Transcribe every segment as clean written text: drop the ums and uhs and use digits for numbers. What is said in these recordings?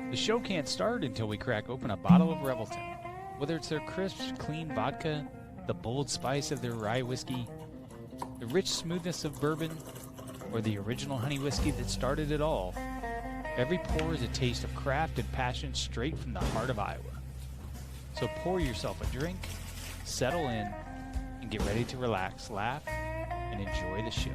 The show can't start until we crack open a bottle of Revelton. Whether it's their crisp, clean vodka, the bold spice of their rye whiskey, the rich smoothness of bourbon, or the original honey whiskey that started it all, every pour is a taste of craft and passion straight from the heart of Iowa. So pour yourself a drink, settle in, and get ready to relax, laugh, and enjoy the show.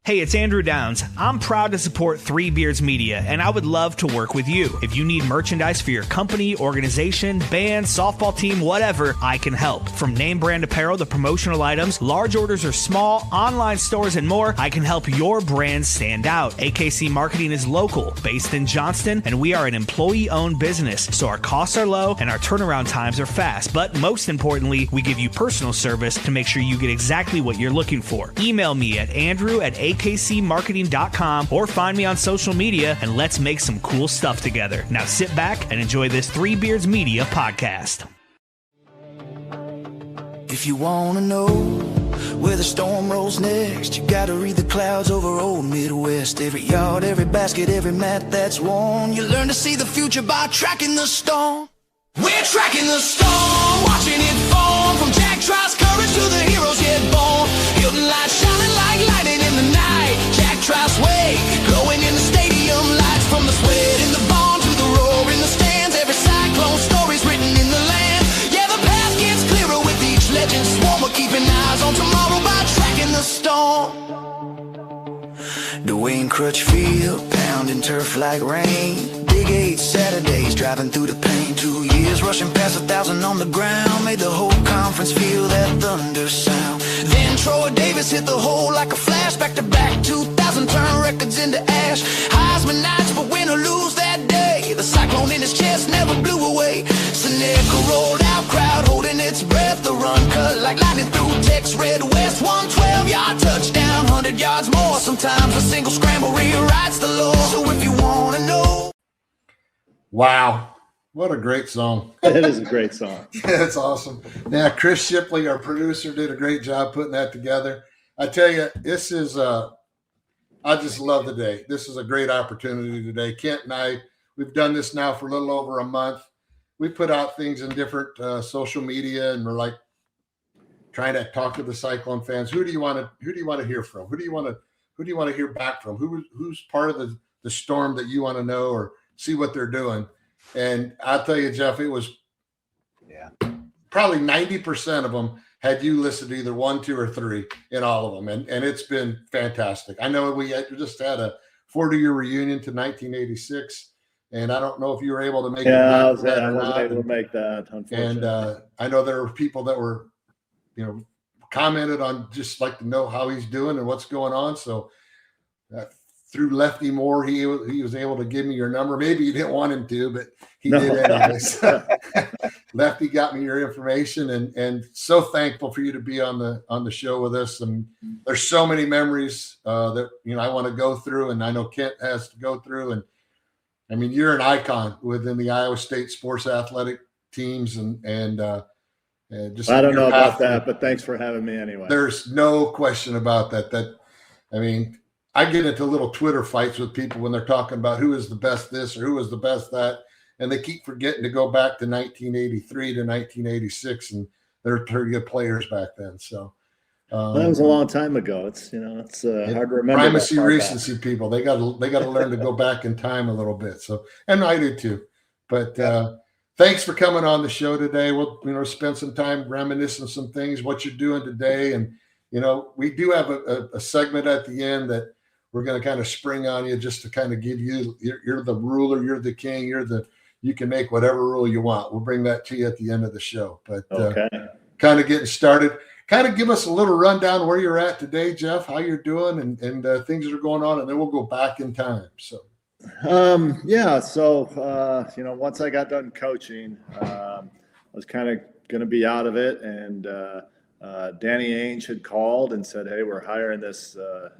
Hey, it's Andrew Downs. I'm proud to support Three Beards Media, and I would love to work with you. If you need merchandise for your company, organization, band, softball team, whatever, I can help. From name brand apparel to promotional items, large orders or small, online stores, and more, I can help your brand stand out. AKC Marketing is local, based in Johnston, and we are an employee-owned business, so our costs are low and our turnaround times are fast. But most importantly, we give you personal service to make sure you get exactly what you're looking for. Email me at andrew@akcmarketing.com or find me on social media, and let's make some cool stuff together. Now sit back and enjoy this Three Beards Media podcast. If you want to know where the storm rolls next, you got to read the clouds over old Midwest. Every yard, every basket, every mat that's worn, you learn to see the future by tracking the storm. We're tracking the storm, watching it form, from Jack Trice's courage to the heroes yet born. Hilton lights shining like lightning in the night. Jack Trice way, glowing in the stadium lights. From the sweat in the barn to the roar in the stands, every Cyclone story's written in the land. Yeah, the path gets clearer with each legend swarm. We're keeping eyes on tomorrow by tracking the storm. Dwayne Crutchfield, pounding turf like rain. Big 8 Saturdays, driving through the pain. 2 years, rushing past 1,000 on the ground. Made the whole conference feel that thunder sound. Then Troy Davis hit the hole like a flash. Back to back 2,000, turn records into ash. Heisman nights, but win or lose that day, the Cyclone in his chest never blew away. Seneca rolled out, crowd holding its breath. The run cut like lightning through Tex Red West. 112-yard touchdown, 100 yards more. Sometimes a single scramble rewrites the law. So if you want to know. Wow. What a great song. It is a great song. Yeah, it's awesome. Yeah, Chris Shipley, our producer, did a great job putting that together. I tell you, this is I just love the day. This is a great opportunity today. Kent and I, we've done this now for a little over a month. We put out things in different social media, and we're like trying to talk to the Cyclone fans. Who do you want to hear from? Who do you want to hear back from? Who's part of the storm that you want to know or see what they're doing? And I'll tell you, Jeff, it was probably 90% of them had you listed either 1, 2, or 3 in all of them. And it's been fantastic. I know we just had a 40-year reunion to 1986, and I don't know if you were able to make it. I wasn't able to make that, unfortunately. And I know there were people that were, commented on, just like to know how he's doing and what's going on. So through Lefty Moore, he was able to give me your number. Maybe you didn't want him to, but he did anyways. Lefty got me your information, and so thankful for you to be on the show with us. And there's so many memories that I want to go through, and I know Kent has to go through. And I mean, you're an icon within the Iowa State sports athletic teams, and just I don't know about that, but thanks for having me anyway. There's no question about that. I get into little Twitter fights with people when they're talking about who is the best this or who is the best that, and they keep forgetting to go back to 1983 to 1986, and they're pretty good players back then. So that was a long time ago. It's hard to remember. Primacy, recency, people. They got to learn to go back in time a little bit. So, and I do too. But thanks for coming on the show today. We'll spend some time reminiscing some things, what you're doing today, and we do have a segment at the end that we're going to kind of spring on you just to kind of give you, you're the ruler, you're the king, you can make whatever rule you want. We'll bring that to you at the end of the show. But kind of getting started, kind of give us a little rundown where you're at today, Jeff, how you're doing and things that are going on, and then we'll go back in time. So. Once I got done coaching, I was kind of going to be out of it, and Danny Ainge had called and said, "Hey, we're hiring this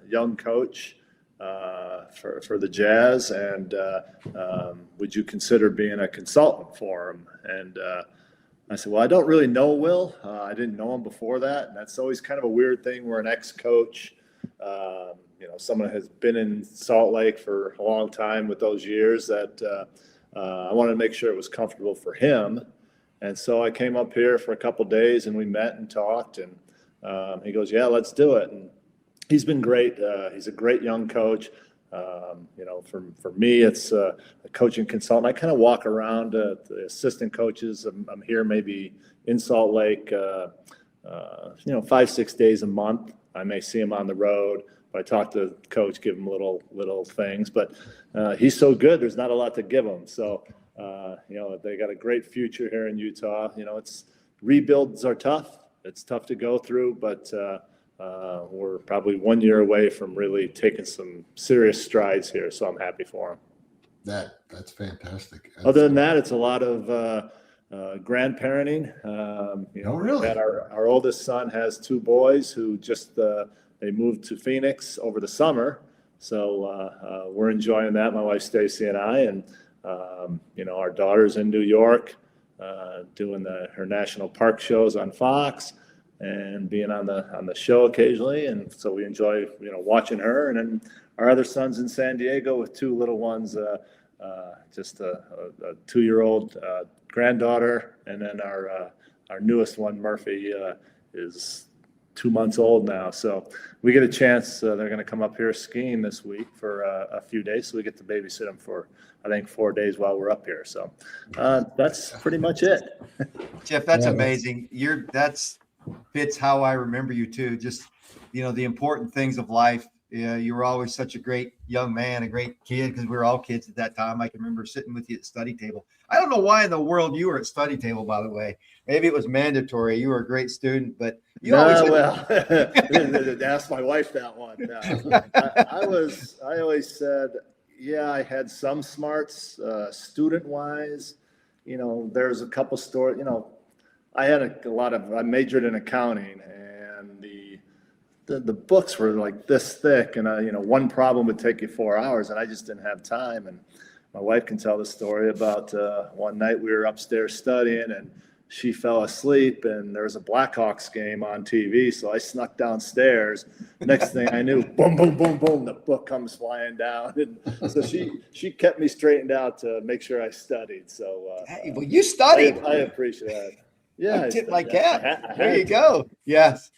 young coach for the Jazz, and would you consider being a consultant for him?" And I said, "Well, I don't really know Will. I didn't know him before that, and that's always kind of a weird thing where an ex-coach Someone has been in Salt Lake for a long time with those years that I wanted to make sure it was comfortable for him. And so I came up here for a couple of days and we met and talked, and he goes, yeah, let's do it. And he's been great. He's a great young coach. For me, it's a coaching consultant. I kind of walk around the assistant coaches. I'm here maybe in Salt Lake, 5-6 days a month. I may see him on the road. I talk to the coach, give him little things, but he's so good. There's not a lot to give him. So, they got a great future here in Utah. Rebuilds are tough. It's tough to go through, but we're probably 1 year away from really taking some serious strides here. So I'm happy for him. That's fantastic. Other than that, it's a lot of grandparenting. Really? Our oldest son has 2 boys who just they moved to Phoenix over the summer, so we're enjoying that. My wife Stacy and I, and our daughter's in New York, doing her national park shows on Fox, and being on the show occasionally, and so we enjoy watching her. And then our other son's in San Diego with 2 little ones, just a 2-year-old granddaughter, and then our newest one, Murphy, is 2 months old now. So we get a chance. They're going to come up here skiing this week for a few days. So we get to babysit them for, I think, 4 days while we're up here. So that's pretty much it. Jeff, that's amazing. That's fits how I remember you too. Just, the important things of life. You were always such a great young man, a great kid, because we were all kids at that time. I can remember sitting with you at study table. I don't know why in the world you were at study table, by the way. Maybe it was mandatory. You were a great student, but you always ask my wife that one. No. I always said, yeah, I had some smarts, student-wise. There's a couple stories. I had I majored in accounting, and the books were like this thick, and one problem would take you 4 hours, and I just didn't have time. And my wife can tell the story about one night we were upstairs studying, and she fell asleep, and there was a Blackhawks game on TV, so I snuck downstairs. Next thing I knew, boom, boom, boom, boom, the book comes flying down. And so she kept me straightened out to make sure I studied. So hey, well, you studied. I appreciate that. Yeah, I tip my cap. There you go. Yes.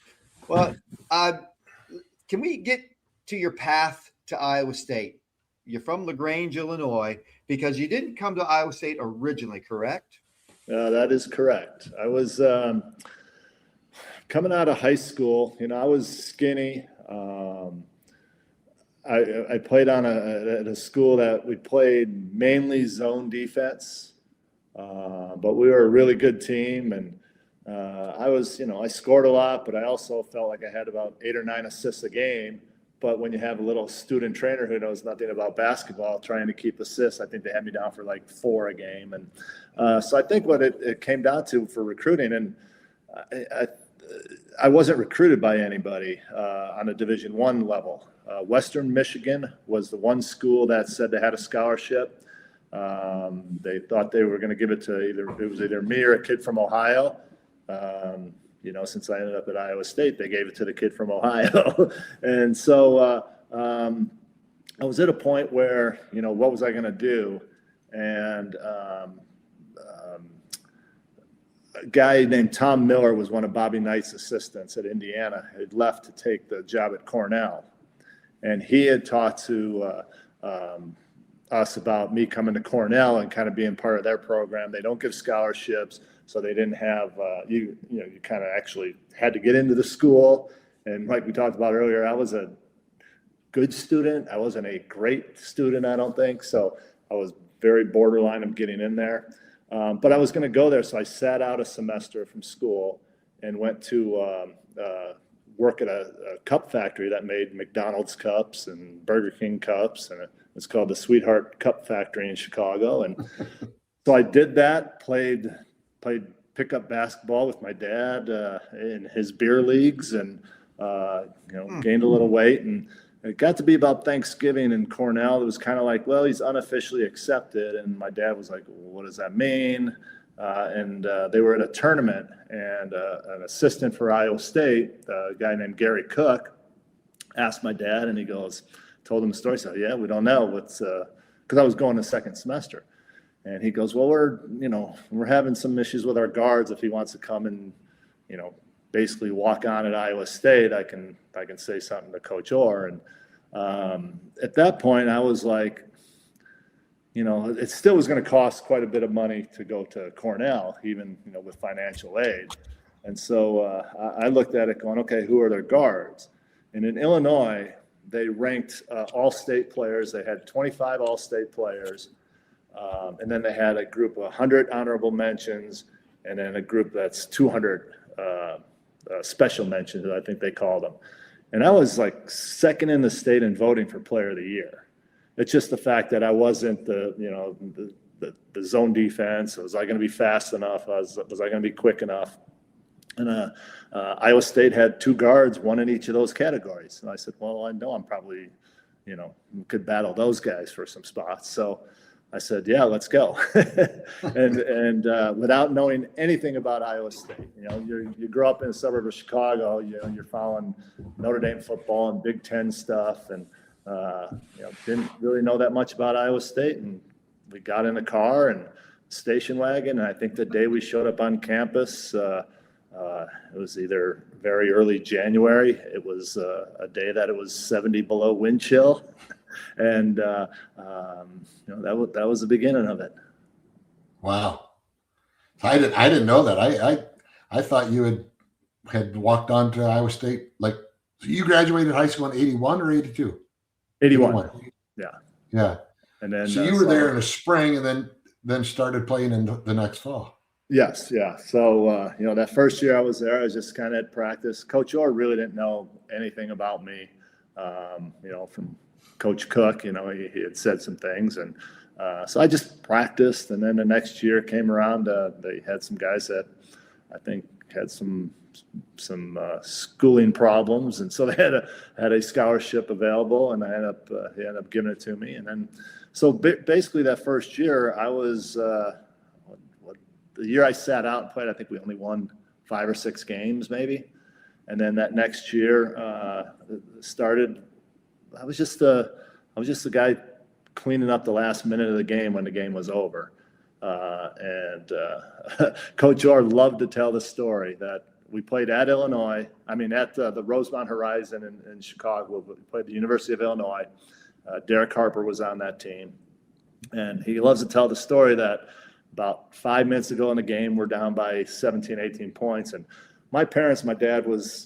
Well, can we get to your path to Iowa State? You're from LaGrange, Illinois, because you didn't come to Iowa State originally, correct? That is correct. I was coming out of high school. I was skinny. I played at a school that we played mainly zone defense, but we were a really good team. And I scored a lot, but I also felt like I had about 8 or 9 assists a game. But when you have a little student trainer who knows nothing about basketball trying to keep assists, I think they had me down for like 4 a game. And so I think what it came down to for recruiting, and I wasn't recruited by anybody on a Division I level. Western Michigan was the one school that said they had a scholarship. They thought they were going to give it to either me or a kid from Ohio. Since I ended up at Iowa State, they gave it to the kid from Ohio. And so I was at a point where, what was I going to do? And a guy named Tom Miller was one of Bobby Knight's assistants at Indiana. Had left to take the job at Cornell. And he had talked to us about me coming to Cornell and kind of being part of their program. They don't give scholarships. So they didn't have, you kind of actually had to get into the school. And like we talked about earlier, I was a good student. I wasn't a great student, I don't think. So I was very borderline of getting in there. But I was going to go there. So I sat out a semester from school and went to work at a cup factory that made McDonald's cups and Burger King cups. And it's called the Sweetheart Cup Factory in Chicago. And so I did that, played pickup basketball with my dad in his beer leagues, and gained a little weight. And it got to be about Thanksgiving in Cornell. It was kind of like, well, he's unofficially accepted. And my dad was like, well, what does that mean? And they were at a tournament, and an assistant for Iowa State, a guy named Gary Cook, asked my dad, and he goes, told him the story. So yeah, we don't know what's, because I was going to second semester. And he goes, well, we're having some issues with our guards. If he wants to come and, basically walk on at Iowa State, I can say something to Coach Orr. And at that point, I was like, it still was going to cost quite a bit of money to go to Cornell, even, with financial aid. And so I looked at it going, okay, who are their guards? And in Illinois, they ranked all-state players. They had 25 all-state players. And then they had a group of 100 honorable mentions, and then a group that's 200 special mentions, I think they called them. And I was like second in the state in voting for Player of the Year. It's just the fact that I wasn't the zone defense. Was I going to be fast enough? Was I going to be quick enough? And Iowa State had 2 guards, one in each of those categories. And I said, well, I know I'm probably, could battle those guys for some spots. So I said, yeah, let's go. and without knowing anything about Iowa State, you grow up in a suburb of Chicago, you're following Notre Dame football and Big Ten stuff, and didn't really know that much about Iowa State. And we got in the car and station wagon, and I think the day we showed up on campus, it was either very early January. It was a day that it was 70 below wind chill. And that was the beginning of it. Wow. I didn't know that. I thought you had walked on to Iowa State. Like, so you graduated high school in 81 or 82? 81. Yeah. And then so you were there in the spring, and then started playing in the next fall. Yes. Yeah. So, that first year I was there, I was just kind of at practice. Coach Orr really didn't know anything about me, from Coach Cook, he had said some things. And so I just practiced. And then the next year came around, they had some guys that I think had some schooling problems. And so they had a scholarship available, and he ended up giving it to me. And then, so basically that first year I was, the year I sat out and played, I think we only won 5 or 6 games maybe. And then that next year started, I was just the guy cleaning up the last minute of the game when the game was over. Coach Orr loved to tell the story that we played at Illinois. I mean, at the Rosemont Horizon in Chicago. We played the University of Illinois. Derek Harper was on that team. And he loves to tell the story that about 5 minutes ago in the game, we're down by 17, 18 points. And my dad was,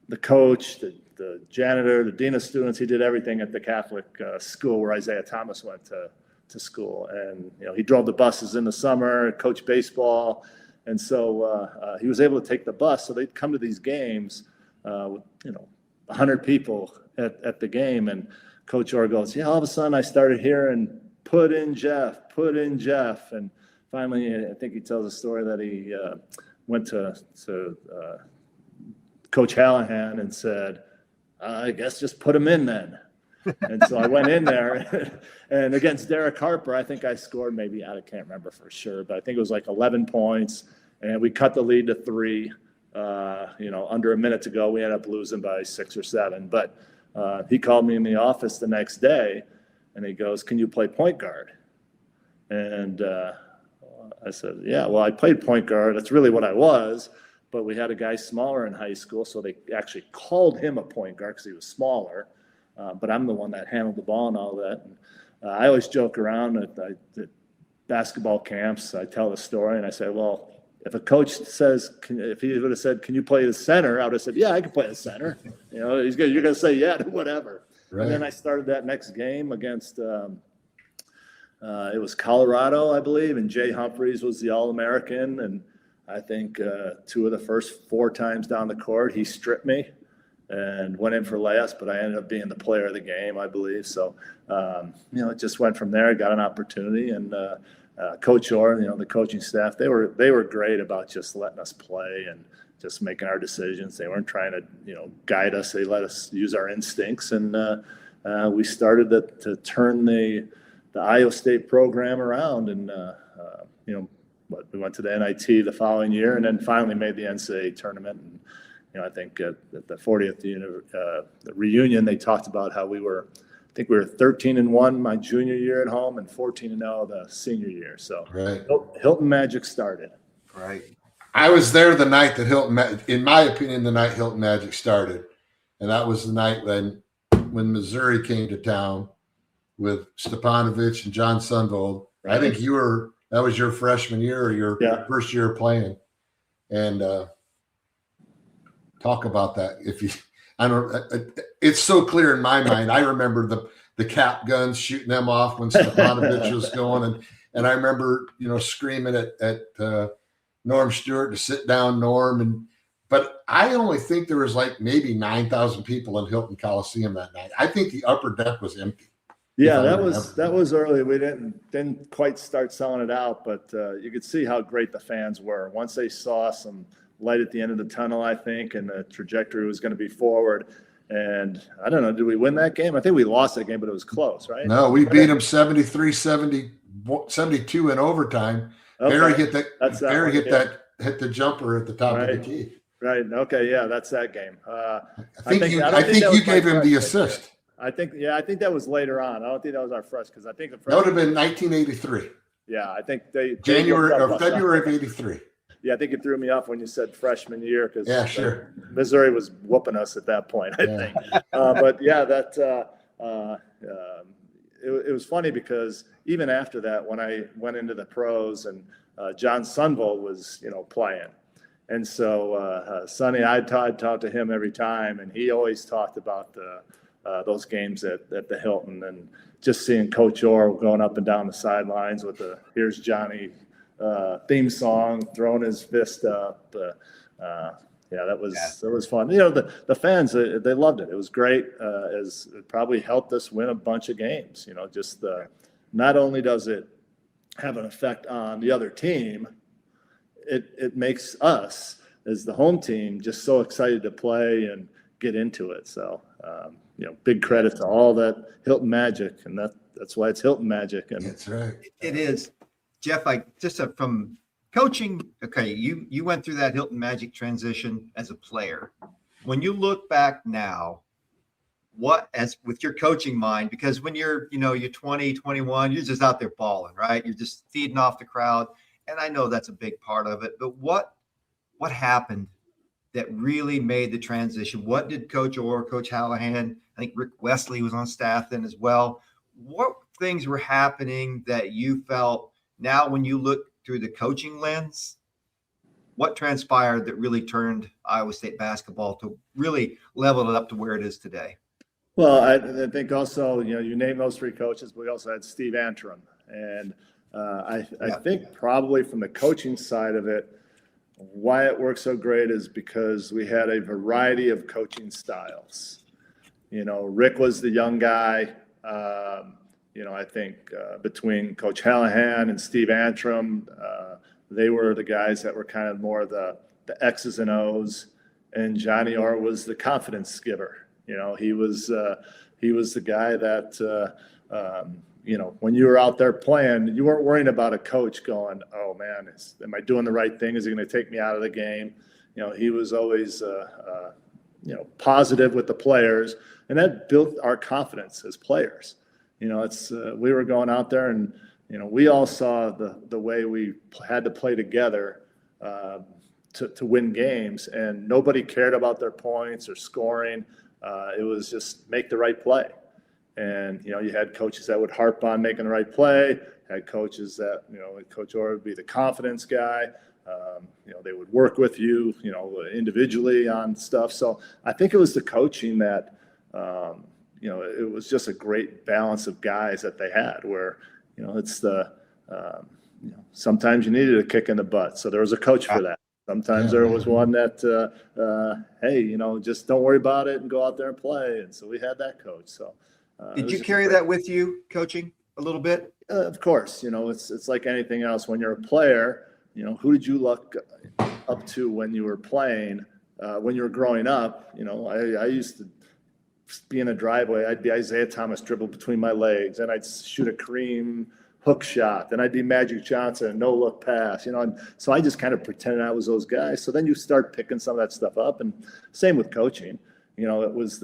the coach, the janitor, the dean of students. He did everything at the Catholic school where Isaiah Thomas went to school. And, he drove the buses in the summer, coached baseball. And so he was able to take the bus. So they'd come to these games with, 100 people at the game. And Coach Orr goes, all of a sudden I started hearing, put in Jeff. And finally, I think he tells a story that he went to Coach Hallahan and said, I guess just put him in then. And so I went in there, and against Derek Harper, I think I scored maybe, I can't remember for sure, but I think it was like 11 points, and we cut the lead to 3. Under a minute to go, we ended up losing by 6 or 7. But he called me in the office the next day, and he goes, can you play point guard? And I said, yeah, well, I played point guard. That's really what I was. But we had a guy smaller in high school, so they actually called him a point guard because he was smaller. But I'm the one that handled the ball and all that. And, I always joke around at basketball camps. I tell the story, and I say, well, if a coach says, if he would have said, can you play the center? I would have said, yeah, I can play the center. You're going to say, yeah, whatever. Right. And then I started that next game against it was Colorado, I believe, and Jay Humphreys was the All-American. And I think 2 of the first 4 times down the court, he stripped me and went in for layups, but I ended up being the player of the game, I believe. So, it just went from there. I got an opportunity, and Coach Orr, the coaching staff, they were great about just letting us play and just making our decisions. They weren't trying to, guide us. They let us use our instincts, and we started to turn the Iowa State program around, and we went to the NIT the following year, and then finally made the NCAA tournament, I think at the 40th the reunion, they talked about how we were 13-1 my junior year at home and 14-0 the senior year. So right. Hilton Magic started. Right. I was there the night that in my opinion, the night Hilton Magic started. And that was the night when Missouri came to town with Stepanovich and John Sundvold. Right. I think that was your freshman year or your first year playing. And talk about that. It's so clear in my mind. I remember the cap guns shooting them off when Stepanovich was going. And I remember, screaming at Norm Stewart to sit down, Norm. But I only think there was like maybe 9,000 people in Hilton Coliseum that night. I think the upper deck was empty. Yeah, that was early. We didn't quite start selling it out, but you could see how great the fans were once they saw some light at the end of the tunnel, I think, and the trajectory was going to be forward. And I don't know, did we win that game? I think we lost that game, but it was close, right? No, we beat them 73-72 in overtime. Okay. Barry hit the jumper at the top of the key. Right. Okay. Yeah, that's that game. I think you gave him the assist. I think that was later on. I don't think that was our fresh because I think that would have been 1983. Yeah, I think February of '83. Yeah, I think it threw me off when you said freshman year because sure. Missouri was whooping us at that point, I think. But yeah, it was funny because even after that, when I went into the pros and John Sundvold was playing. And so Sonny, I'd talk to him every time, and he always talked about those games at the Hilton, and just seeing Coach Orr going up and down the sidelines with the "Here's Johnny" theme song, throwing his fist up. That was fun. The fans, they loved it. It was great. As it probably helped us win a bunch of games. Not only does it have an effect on the other team, it makes us as the home team just so excited to play and get into it. So, big credit to all that Hilton Magic, and that's why it's Hilton Magic. And that's right. It is. Jeff, from coaching, okay, you went through that Hilton Magic transition as a player. When you look back now, with your coaching mind, because when you're 20, 21, you're just out there balling, right? You're just feeding off the crowd. And I know that's a big part of it, but what happened that really made the transition? What did Coach Orr, Coach Hallahan, I think Rick Wesley was on staff then as well. What things were happening that you felt now when you look through the coaching lens, what transpired that really turned Iowa State basketball to really level it up to where it is today? Well, I think also, you named those three coaches, but we also had Steve Antrim. And I think probably from the coaching side of it, why it worked so great is because we had a variety of coaching styles. Rick was the young guy. I think between Coach Hallahan and Steve Antrim, they were the guys that were kind of more the X's and O's, and Johnny Orr was the confidence giver. He was the guy that when you were out there playing, you weren't worrying about a coach going, "Oh man, am I doing the right thing? Is he going to take me out of the game?" He was always positive with the players, and that built our confidence as players. We were going out there, and we all saw the way we had to play together to win games, and nobody cared about their points or scoring. It was just make the right play. And, you had coaches that would harp on making the right play, had coaches that, Coach Orr would be the confidence guy. They would work with you, individually on stuff. So I think it was the coaching that, it was just a great balance of guys that they had where, it's sometimes you needed a kick in the butt. So there was a coach for that. Sometimes there was one that, hey, just don't worry about it and go out there and play. And so we had that coach. So. Did you carry that with you, coaching, a little bit? Of course. It's like anything else. When you're a player, who did you look up to when you were playing? When you were growing up, I used to be in a driveway. I'd be Isaiah Thomas dribble between my legs, and I'd shoot a cream hook shot. Then I'd be Magic Johnson, a no look pass, and so I just kind of pretended I was those guys. So then you start picking some of that stuff up, and same with coaching. It was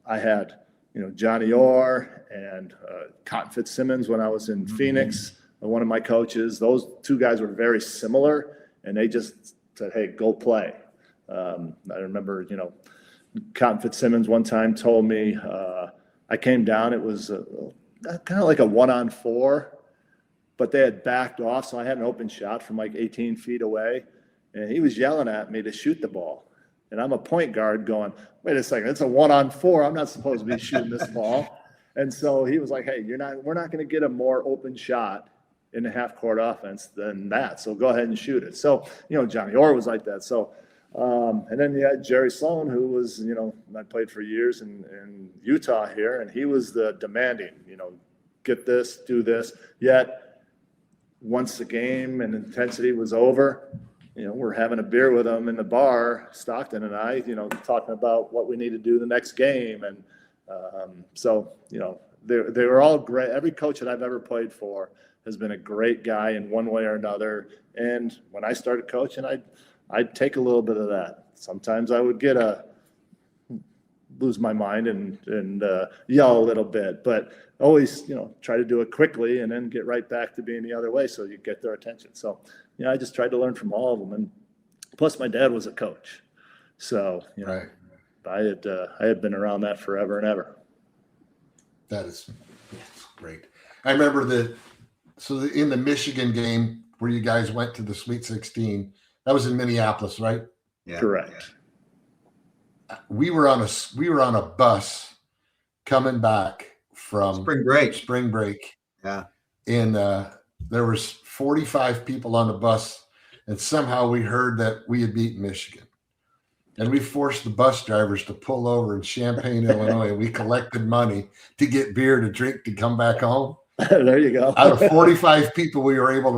I had, Johnny Orr and Cotton Fitzsimmons when I was in Phoenix, one of my coaches. Those two guys were very similar, and they just said, hey, go play. I remember, Cotton Fitzsimmons one time told me, I came down, it was kind of like a 1-on-4, but they had backed off, so I had an open shot from like 18 feet away, and he was yelling at me to shoot the ball. And I'm a point guard going, wait a second, it's a 1-on-4. I'm not supposed to be shooting this ball. And so he was like, hey, we're not going to get a more open shot in the half-court offense than that, so go ahead and shoot it. So, Johnny Orr was like that. So, and then you had Jerry Sloan, who was, I played for years in Utah here, and he was the demanding, get this, do this. Yet, once the game and intensity was over, we're having a beer with him in the bar, Stockton and I, talking about what we need to do the next game. And so, they were all great. Every coach that I've ever played for has been a great guy in one way or another. And when I started coaching, I'd take a little bit of that. Sometimes I would lose my mind and yell a little bit, but always, try to do it quickly and then get right back to being the other way so you get their attention. So, I just tried to learn from all of them. And plus my dad was a coach. So, right. I had been around that forever and ever. That's great. I remember in the Michigan game where you guys went to the Sweet 16, that was in Minneapolis, right? Yeah. Correct. We were on a bus coming back from spring break. Yeah. And there was 45 people on the bus, and somehow we heard that we had beaten Michigan. And we forced the bus drivers to pull over in Champaign, Illinois, and we collected money to get beer to drink to come back home. There you go. Out of 45 people, we were able to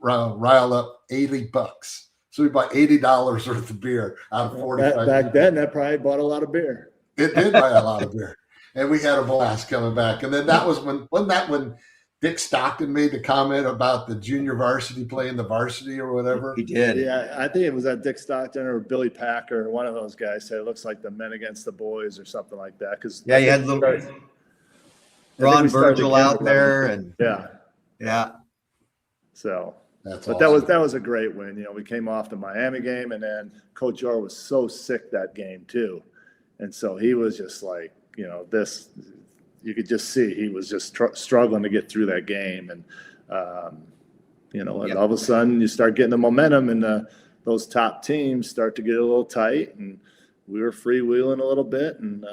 rile up $80. So we bought $80 worth of beer out of 45 Back people. then, that probably bought a lot of beer. It did buy a lot of beer. And we had a blast coming back. And then that was when Dick Stockton made the comment about the junior varsity playing the varsity or whatever? He did. Yeah, I think it was that Dick Stockton or Billy Packer, one of those guys said it looks like the men against the boys or something like that. Yeah, you had Ron Virgil out there, and yeah. So, That's but awesome. that was a great win. We came off the Miami game, and then Coach Orr was so sick that game too, and so he was just like, this. You could just see he was just struggling to get through that game, and and all of a sudden you start getting the momentum, and those top teams start to get a little tight, and we were freewheeling a little bit, and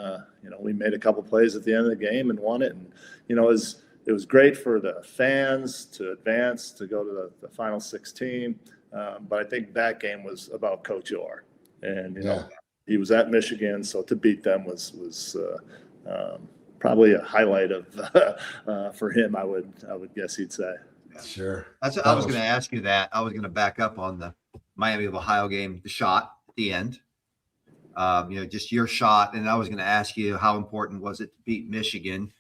we made a couple plays at the end of the game and won it, and it was great for the fans to advance to go to the final 16, but I think that game was about Coach Orr, and he was at Michigan, so to beat them was probably a highlight of for him. I would guess he'd say. Sure. I was going to ask you that. I was going to back up on the Miami of Ohio game, the shot at the end. Just your shot, and I was going to ask you how important was it to beat Michigan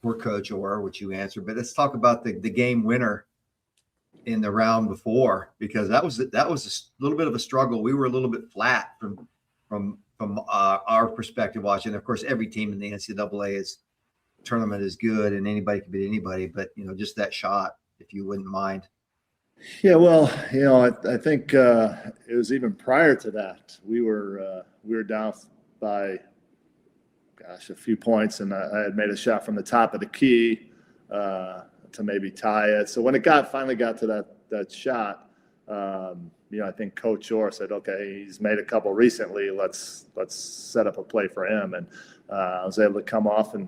for Coach Orr, which you answered. But let's talk about the game winner in the round before, because that was a little bit of a struggle. We were a little bit flat from our perspective watching. Of course, every team in the NCAA tournament is good, and anybody can beat anybody. But just that shot, if you wouldn't mind. Yeah, well, I think it was even prior to that. We were down by, a few points, and I had made a shot from the top of the key to maybe tie it. So when it finally got to that shot, I think Coach Orr said, "Okay, he's made a couple recently. Let's set up a play for him." And I was able to come off, and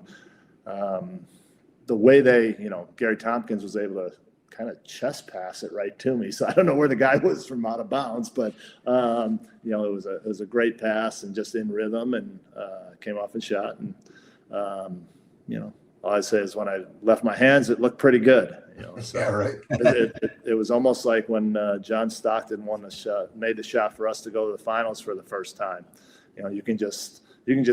the way Gary Tompkins was able to kind of chest pass it right to me. So I don't know where the guy was from out of bounds, but it was a great pass and just in rhythm, and came off and shot. And all I say is when I left my hands, it looked pretty good. So Yeah, right. it was almost like when John Stockton made the shot for us to go to the finals for the first time. You can just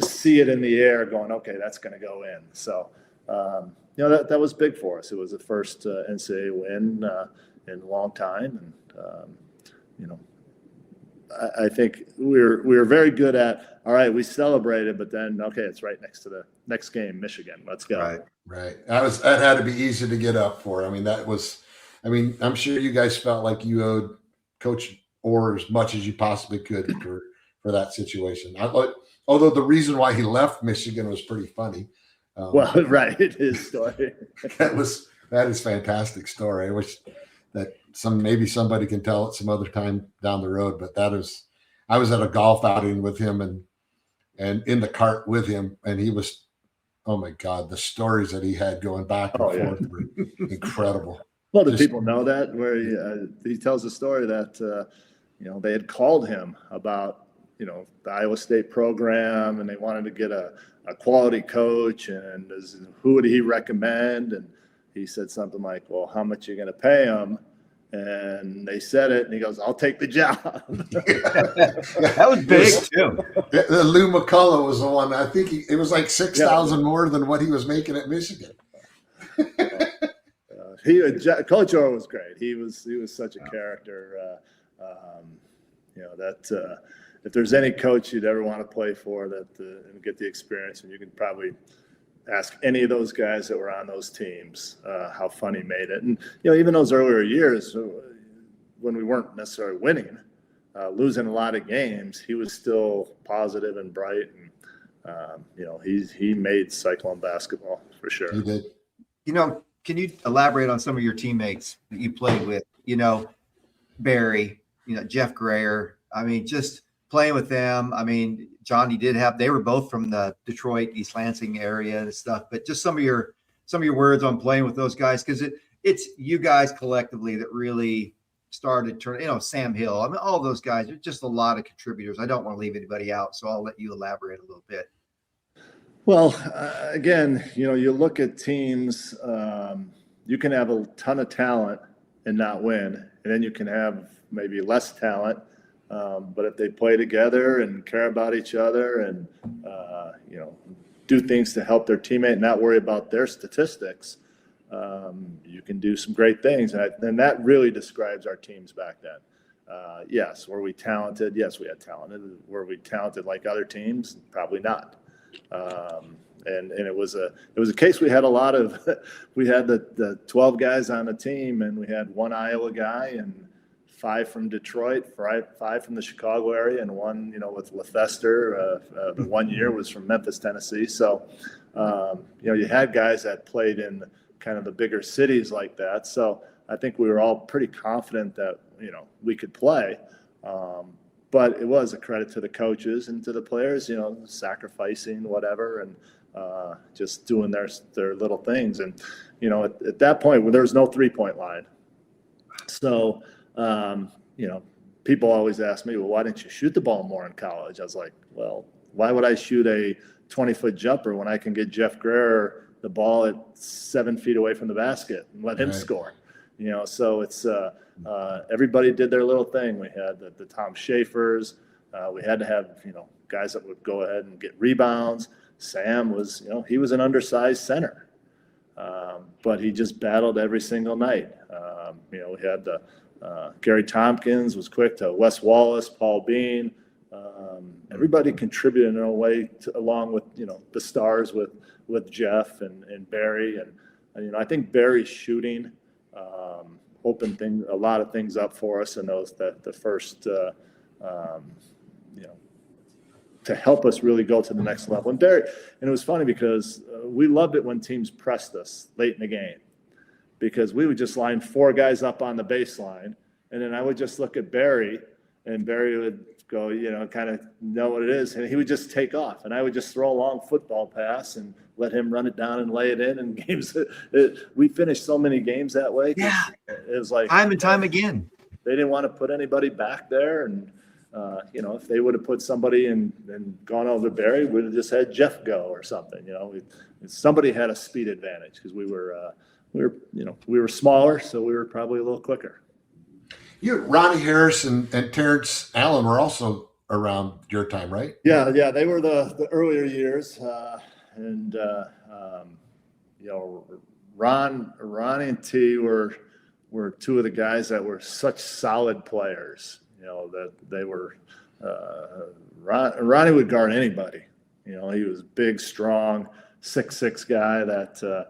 see it in the air going, okay, that's going to go in. So that was big for us. It was the first NCAA win in a long time, and I think we were very good at, all right, we celebrated, but then okay, it's right next to the next game, Michigan. Let's go. Right. That had to be easy to get up for. I'm sure you guys felt like you owed Coach Orr as much as you possibly could for that situation. Although the reason why he left Michigan was pretty funny. His story. that is fantastic story. I wish that maybe somebody can tell it some other time down the road, but I was at a golf outing with him and in the cart with him, and he was, oh my God, the stories that he had going back and forth were incredible. Well, do people know that where he tells the story that they had called him about the Iowa State program, and they wanted to get a quality coach, and who would he recommend? And he said something like, well, how much are you going to pay him? And they said it, and he goes, I'll take the job. That was big, too. Lou McCullough was the one. I think it was like 6,000 more than what he was making at Michigan. Coach Orr was great. He was such a character. If there's any coach you'd ever want to play for and get the experience, and you can probably ask any of those guys that were on those teams how fun he made it. And even those earlier years when we weren't necessarily winning, losing a lot of games, he was still positive and bright, and he made Cyclone basketball for sure. He did. Can you elaborate on some of your teammates that you played with? Barry, Jeff Grayer. I mean, just playing with them. I mean, Johnny they were both from the Detroit, East Lansing area and stuff, but just some of your words on playing with those guys, because it's you guys collectively that really started turning, Sam Hill. I mean, all those guys are just a lot of contributors. I don't want to leave anybody out, so I'll let you elaborate a little bit. Well, again, you look at teams, you can have a ton of talent and not win, and then you can have maybe less talent, but if they play together and care about each other and, do things to help their teammate and not worry about their statistics, you can do some great things. And that really describes our teams back then. Yes, were we talented? Yes, we had talent. Were we talented like other teams? Probably not. And it was a case we had we had the 12 guys on the team, and we had one Iowa guy and 5 from Detroit, 5 from the Chicago area, and one, with Lefester, the 1 year was from Memphis, Tennessee. So, you had guys that played in kind of the bigger cities like that. So I think we were all pretty confident that, we could play. But it was a credit to the coaches and to the players, sacrificing whatever and just doing their little things. And, at that point, there was no 3-point line. So, people always ask me, well, why didn't you shoot the ball more in college? I was like, well, why would I shoot a 20-foot jumper when I can get Jeff Grayer the ball at 7 feet away from the basket and let him score? So it's everybody did their little thing. We had the Tom Schaefers. We had to have, guys that would go ahead and get rebounds. Sam was, he was an undersized center, but he just battled every single night. We had Gary Tompkins was quick to Wes Wallace, Paul Bean. Everybody contributed in their own way along with, the stars with Jeff and Barry. And, I think Barry's shooting opened a lot of things up for us in the first, to help us really go to the next level. And it was funny because we loved it when teams pressed us late in the game, because we would just line 4 guys up on the baseline, and then I would just look at Barry, and Barry would go, kind of know what it is, and he would just take off, and I would just throw a long football pass and let him run it down and lay it in. And games, we finished so many games that way. Yeah, it was like time and time again. They didn't want to put anybody back there, and if they would have put somebody and gone over Barry, we'd have just had Jeff go or something. Somebody had a speed advantage because we were smaller, so we were probably a little quicker. Ronnie Harris and Terrence Allen were also around your time, right? Yeah, they were the earlier years, Ronnie and T were two of the guys that were such solid players. That they were. Ronnie would guard anybody. He was big, strong, 6'6" guy that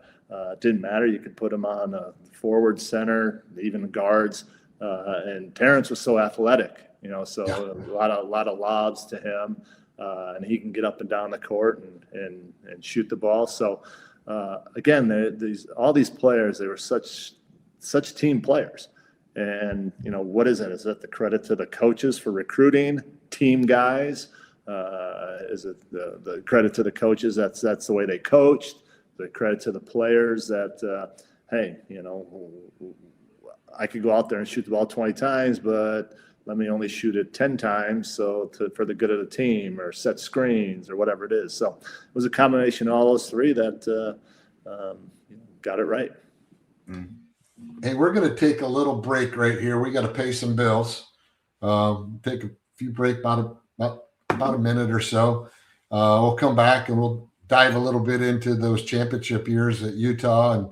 didn't matter. You could put him on forward, center, even guards. And Terrence was so athletic. So a lot of lobs to him, and he can get up and down the court and shoot the ball. So again, all these players, they were such team players. And what is it? Is that the credit to the coaches for recruiting team guys? Is it the credit to the coaches? That's the way they coached. The credit to the players that hey, I could go out there and shoot the ball 20 times, but let me only shoot it 10 times for the good of the team, or set screens, or whatever it is. So it was a combination of all those three that got it right. Mm-hmm. Hey, we're going to take a little break right here. We got to pay some bills. Take a few break, about a minute or so. We'll come back and we'll dive a little bit into those championship years at Utah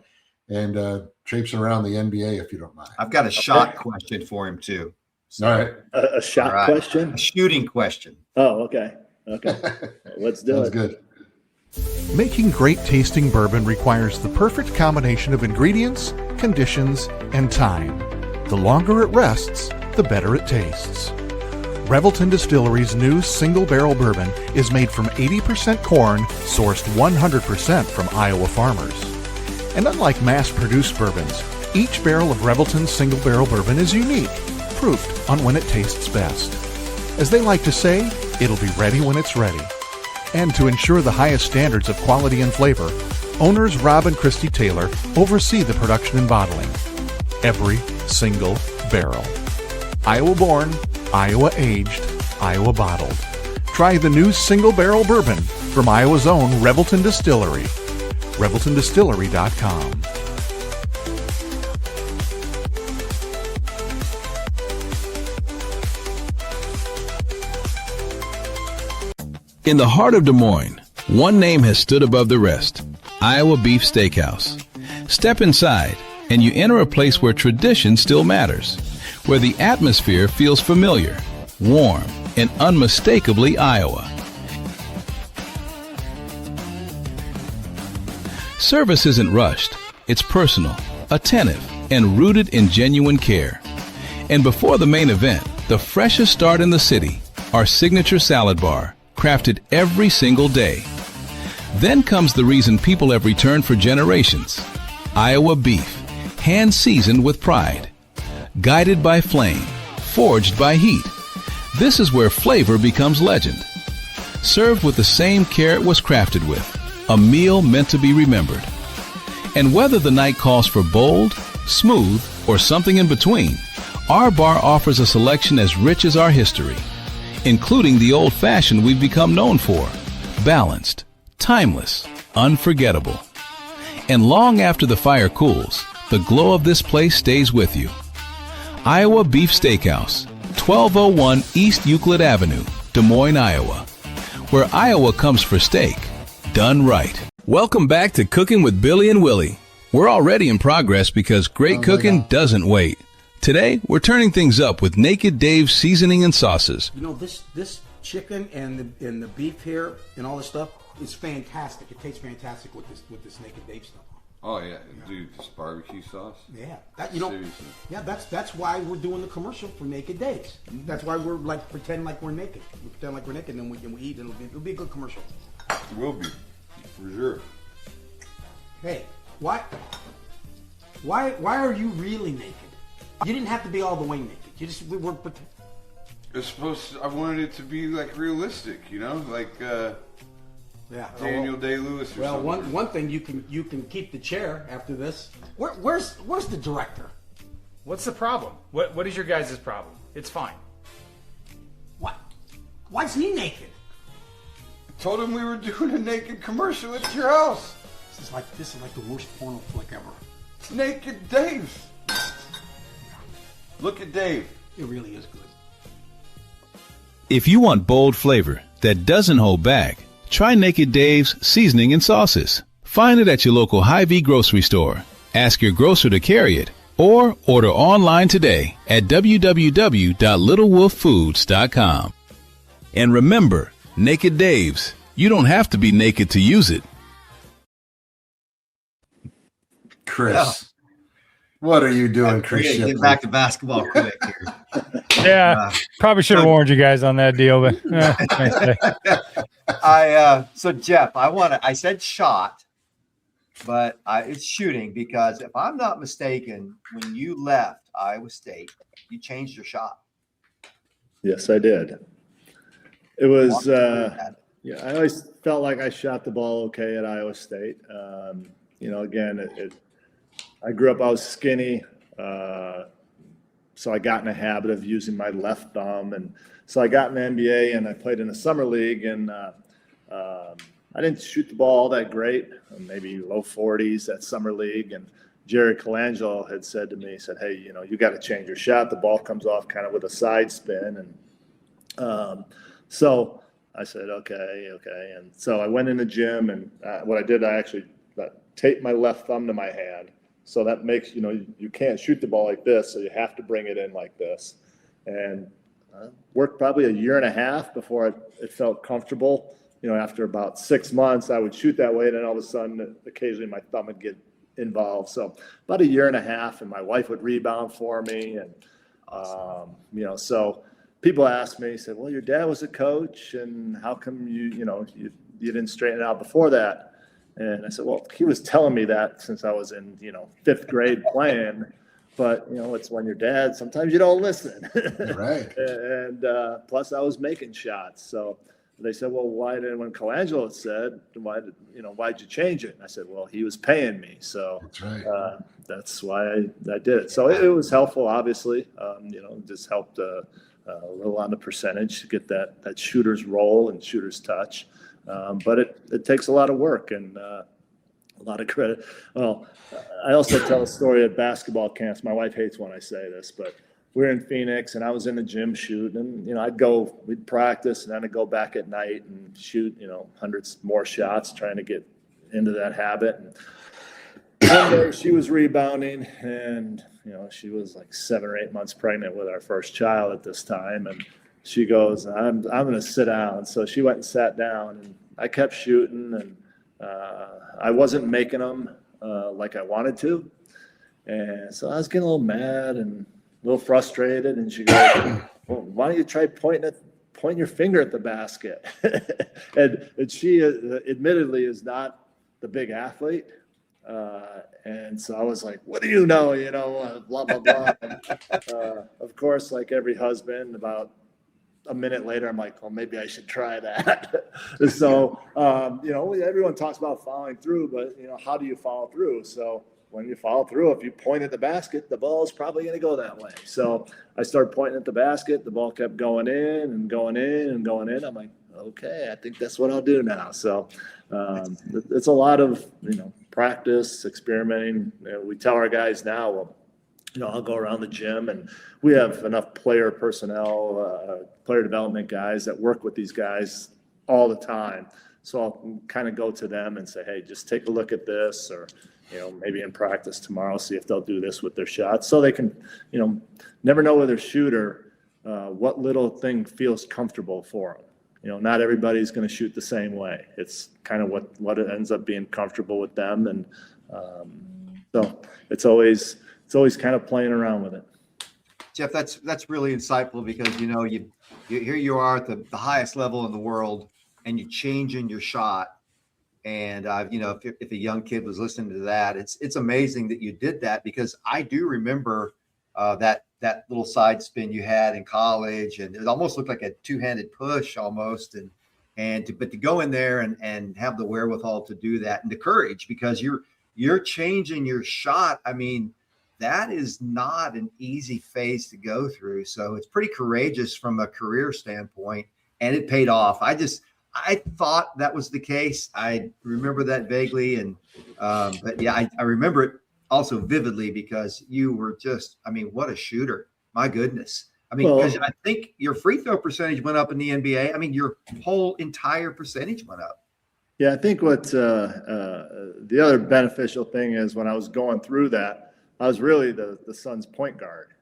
and traipsing around the NBA, if you don't mind. I've got a shot question for him too. So, all right. A shot question? A shooting question. Oh, okay. Let's do it. Sounds good. Making great tasting bourbon requires the perfect combination of ingredients, conditions, and time. The longer it rests, the better it tastes. Revelton Distillery's new single barrel bourbon is made from 80% corn, sourced 100% from Iowa farmers. And unlike mass-produced bourbons, each barrel of Revelton's single barrel bourbon is unique, proofed on when it tastes best. As they like to say, it'll be ready when it's ready. And to ensure the highest standards of quality and flavor, owners Rob and Christy Taylor oversee the production and bottling. Every single barrel. Iowa born, Iowa aged, Iowa bottled. Try the new single barrel bourbon from Iowa's own Revelton Distillery. ReveltonDistillery.com. In the heart of Des Moines, one name has stood above the rest: Iowa Beef Steakhouse. Step inside, and you enter a place where tradition still matters, where the atmosphere feels familiar, warm, and unmistakably Iowa. Service isn't rushed. It's personal, attentive, and rooted in genuine care. And before the main event, the freshest start in the city, our signature salad bar, crafted every single day. Then comes the reason people have returned for generations: Iowa beef, hand-seasoned with pride. Guided by flame, forged by heat. This is where flavor becomes legend. Served with the same care it was crafted with, a meal meant to be remembered. And whether the night calls for bold, smooth, or something in between, our bar offers a selection as rich as our history, including the old-fashioned we've become known for: balanced, timeless, unforgettable. And long after the fire cools, the glow of this place stays with you. Iowa Beef Steakhouse, 1201 East Euclid Avenue, Des Moines, Iowa, where Iowa comes for steak, done right. Welcome back to Cooking with Billy and Willie. We're already in progress because great cooking doesn't wait. Today, we're turning things up with Naked Dave's seasoning and sauces. This chicken and the beef here and all this stuff is fantastic. It tastes fantastic with this Naked Dave stuff. Oh yeah, dude, this barbecue sauce. Yeah, seriously. Yeah, that's why we're doing the commercial for Naked Daves. That's why we're pretend like we're naked. We pretend like we're naked, and then we eat. And it'll be a good commercial. It will be, for sure. Hey, why are you really naked? You didn't have to be all the way naked. We were. It's supposed to, I wanted it to be like realistic, like Daniel Day-Lewis or something. Well, one thing you can keep the chair after this. Where's the director? What's the problem? What is your guys' problem? It's fine. What? Why's he naked? I told him we were doing a naked commercial at your house. This is like the worst porno flick ever. It's Naked Dave. Look at Dave. It really is good. If you want bold flavor that doesn't hold back, try Naked Dave's seasoning and sauces. Find it at your local Hy-Vee grocery store. Ask your grocer to carry it, or order online today at www.littlewolffoods.com. And remember, Naked Dave's, you don't have to be naked to use it. Chris, what are you doing, Chris? Get back to basketball quick here. Yeah, probably should have warned you guys on that deal, but so Jeff, I said shot, but it's shooting, because if I'm not mistaken, when you left Iowa State, you changed your shot. Yes, I did. It was, I always felt like I shot the ball okay at Iowa State. Again, I grew up, I was skinny, so I got in a habit of using my left thumb. And so I got in the NBA and I played in a summer league, and I didn't shoot the ball all that great, maybe low 40s at summer league. And Jerry Colangelo had said to me, he said, hey, you got to change your shot. The ball comes off kind of with a side spin. And so I said, okay. And so I went in the gym, and what I did, I actually taped my left thumb to my hand. So that makes, you can't shoot the ball like this, so you have to bring it in like this. And worked probably a year and a half before it felt comfortable. After about 6 months, I would shoot that way, and then all of a sudden, occasionally my thumb would get involved. So about a year and a half, and my wife would rebound for me. And, so people asked me, said, well, your dad was a coach, and how come you didn't straighten it out before that? And I said, well, he was telling me that since I was in, 5th grade playing, but it's when you're dad, sometimes you don't listen. Right. And plus I was making shots. So they said, well, why didn't, when Colangelo said, why'd you change it? And I said, well, he was paying me. So that's right. That's why I did it. So it was helpful, obviously, just helped a little on the percentage to get that shooter's roll and shooter's touch. But it takes a lot of work and a lot of credit. Well, I also tell a story at basketball camps. My wife hates when I say this, but we're in Phoenix and I was in the gym shooting, and we'd practice, and then I'd go back at night and shoot, hundreds more shots, trying to get into that habit. And one day she was rebounding, and, she was like 7 or 8 months pregnant with our first child at this time. And she goes, I'm going to sit down. So she went and sat down, and I kept shooting, and I wasn't making them like I wanted to. And so I was getting a little mad and a little frustrated. And she goes, well, why don't you try point your finger at the basket? and she admittedly is not the big athlete. And so I was like, what do you know? Blah, blah, blah. And, of course, like every husband, about a minute later, I'm like, well, maybe I should try that. So, everyone talks about following through, but, how do you follow through? So when you follow through, if you point at the basket, the ball is probably going to go that way. So I started pointing at the basket. The ball kept going in and going in and going in. I'm like, okay, I think that's what I'll do now. So it's a lot of, practice, experimenting. We tell our guys now, well, I'll go around the gym, and we have enough player personnel, player development guys that work with these guys all the time. So I'll kind of go to them and say, hey, just take a look at this, or, maybe in practice tomorrow, see if they'll do this with their shots. So they can, never know with their shooter what little thing feels comfortable for them. Not everybody's going to shoot the same way. It's kind of what it ends up being comfortable with them. And so it's always kind of playing around with it. Jeff, that's really insightful, because you here you are at the highest level in the world, and you're changing your shot. And if a young kid was listening to that, it's amazing that you did that, because I do remember that little side spin you had in college, and it almost looked like a two-handed push almost, but to go in there and have the wherewithal to do that, and the courage, because you're changing your shot. I mean, that is not an easy phase to go through. So it's pretty courageous from a career standpoint, and it paid off. I thought that was the case. I remember that vaguely. But yeah, I remember it also vividly, because you were just, what a shooter. My goodness. Because I think your free throw percentage went up in the NBA. Your whole entire percentage went up. Yeah, I think what the other beneficial thing is when I was going through that, I was really the Suns' point guard.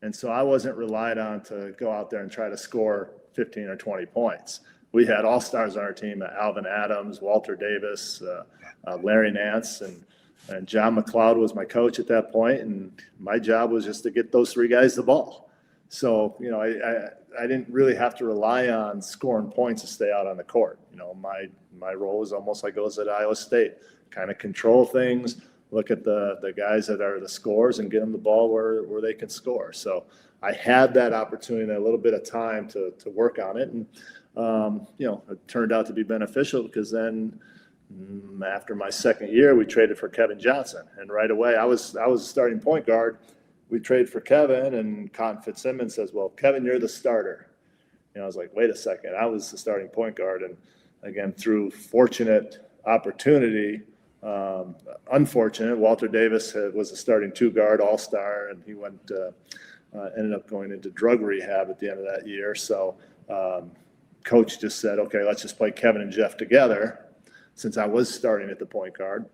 And so I wasn't relied on to go out there and try to score 15 or 20 points. We had all-stars on our team, Alvin Adams, Walter Davis, Larry Nance, and John McLeod was my coach at that point, and my job was just to get those three guys the ball. So, you know, I didn't really have to rely on scoring points to stay out on the court. You know, my role is almost like it was at Iowa State, kind of control things, look at the guys that are the scorers and get them the ball where they can score. So I had that opportunity, a little bit of time to work on it. And, you know, it turned out to be beneficial because then after my second year, we traded for Kevin Johnson. And right away, I was a starting point guard. We traded for Kevin, and Cotton Fitzsimmons says, well, Kevin, you're the starter. And I was like, wait a second. I was the starting point guard. And again, through fortunate opportunity, unfortunate, Walter Davis was a starting two guard, all-star, and he ended up going into drug rehab at the end of that year. So coach just said, okay, let's just play Kevin and Jeff together, since I was starting at the point guard.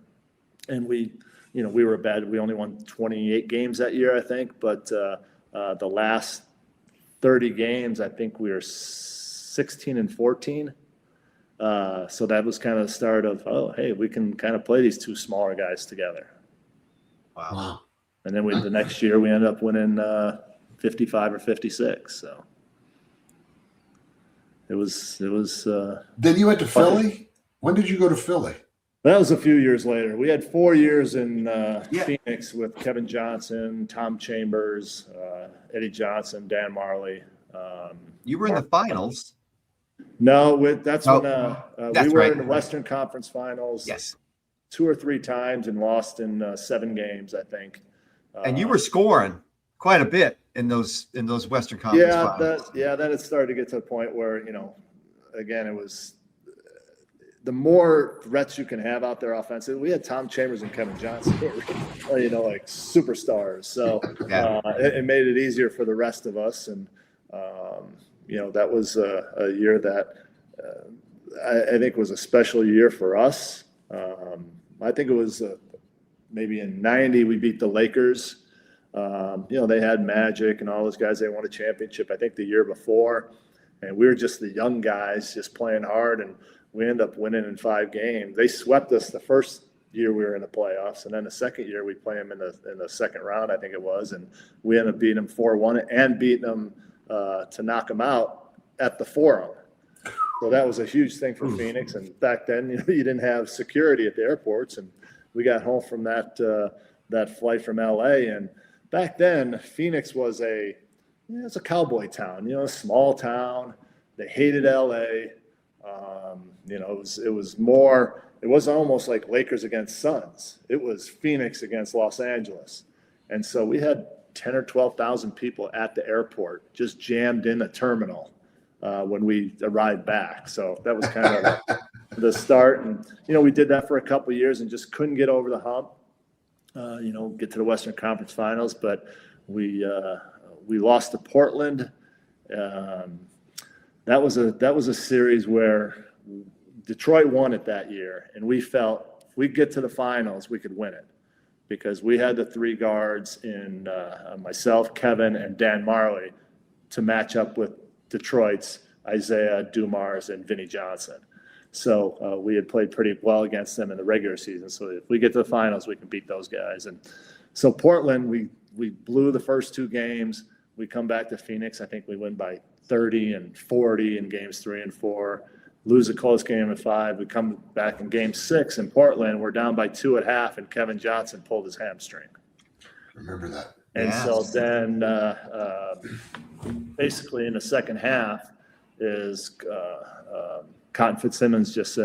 And we were bad. We only won 28 games that year, I think. But the last 30 games, I think we were 16-14. So that was kind of the start of, oh, hey, we can kind of play these two smaller guys together. Wow. And then the next year we ended up winning 55 or 56. So it was. Then you went to Philly? When did you go to Philly? That was a few years later. We had 4 years in Phoenix with Kevin Johnson, Tom Chambers, Eddie Johnson, Dan Marley. You were in the finals. No, that's when we were right. in the Western Conference Finals. Yes. 2 or 3 times and lost in 7 games, I think. And you were scoring quite a bit in those Western Conference Finals. Then it started to get to the point where, you know, again, it was the more threats you can have out there offensively. We had Tom Chambers and Kevin Johnson, you know, like superstars. So it made it easier for the rest of us. And, you know, that was a year that I think was a special year for us. I think it was maybe in 90 we beat the Lakers. You know, they had Magic and all those guys. They won a championship, I think, the year before. And we were just the young guys just playing hard, and we ended up winning in 5 games. They swept us the first year we were in the playoffs, and then the second year we played them in the second round, I think it was, and we ended up beating them 4-1 and beating them to knock them out at the Forum. So that was a huge thing for Phoenix. And back then, you know, you didn't have security at the airports, and we got home from that flight from LA. And back then, Phoenix was it's a cowboy town, you know, a small town. They hated LA. You know, it was more. It wasn't almost like Lakers against Suns. It was Phoenix against Los Angeles, and so we had 10 or 12,000 people at the airport, just jammed in a terminal when we arrived back. So that was kind of the start. And you know, we did that for a couple of years and just couldn't get over the hump. You know, get to the Western Conference Finals, but we lost to Portland. That was a series where Detroit won it that year, and we felt if we get to the finals, we could win it because we had the 3 guards in myself, Kevin, and Dan Marley to match up with Detroit's Isaiah Dumars and Vinnie Johnson. So we had played pretty well against them in the regular season. So if we get to the finals, we can beat those guys. And so Portland, we blew the first 2 games. We come back to Phoenix. I think we win by 30 and 40 in games 3 and 4, lose a close game at 5. We come back in game 6 in Portland. We're down by 2 at half, and Kevin Johnson pulled his hamstring. Remember that. And so then basically in the second half is Cotton Fitzsimmons just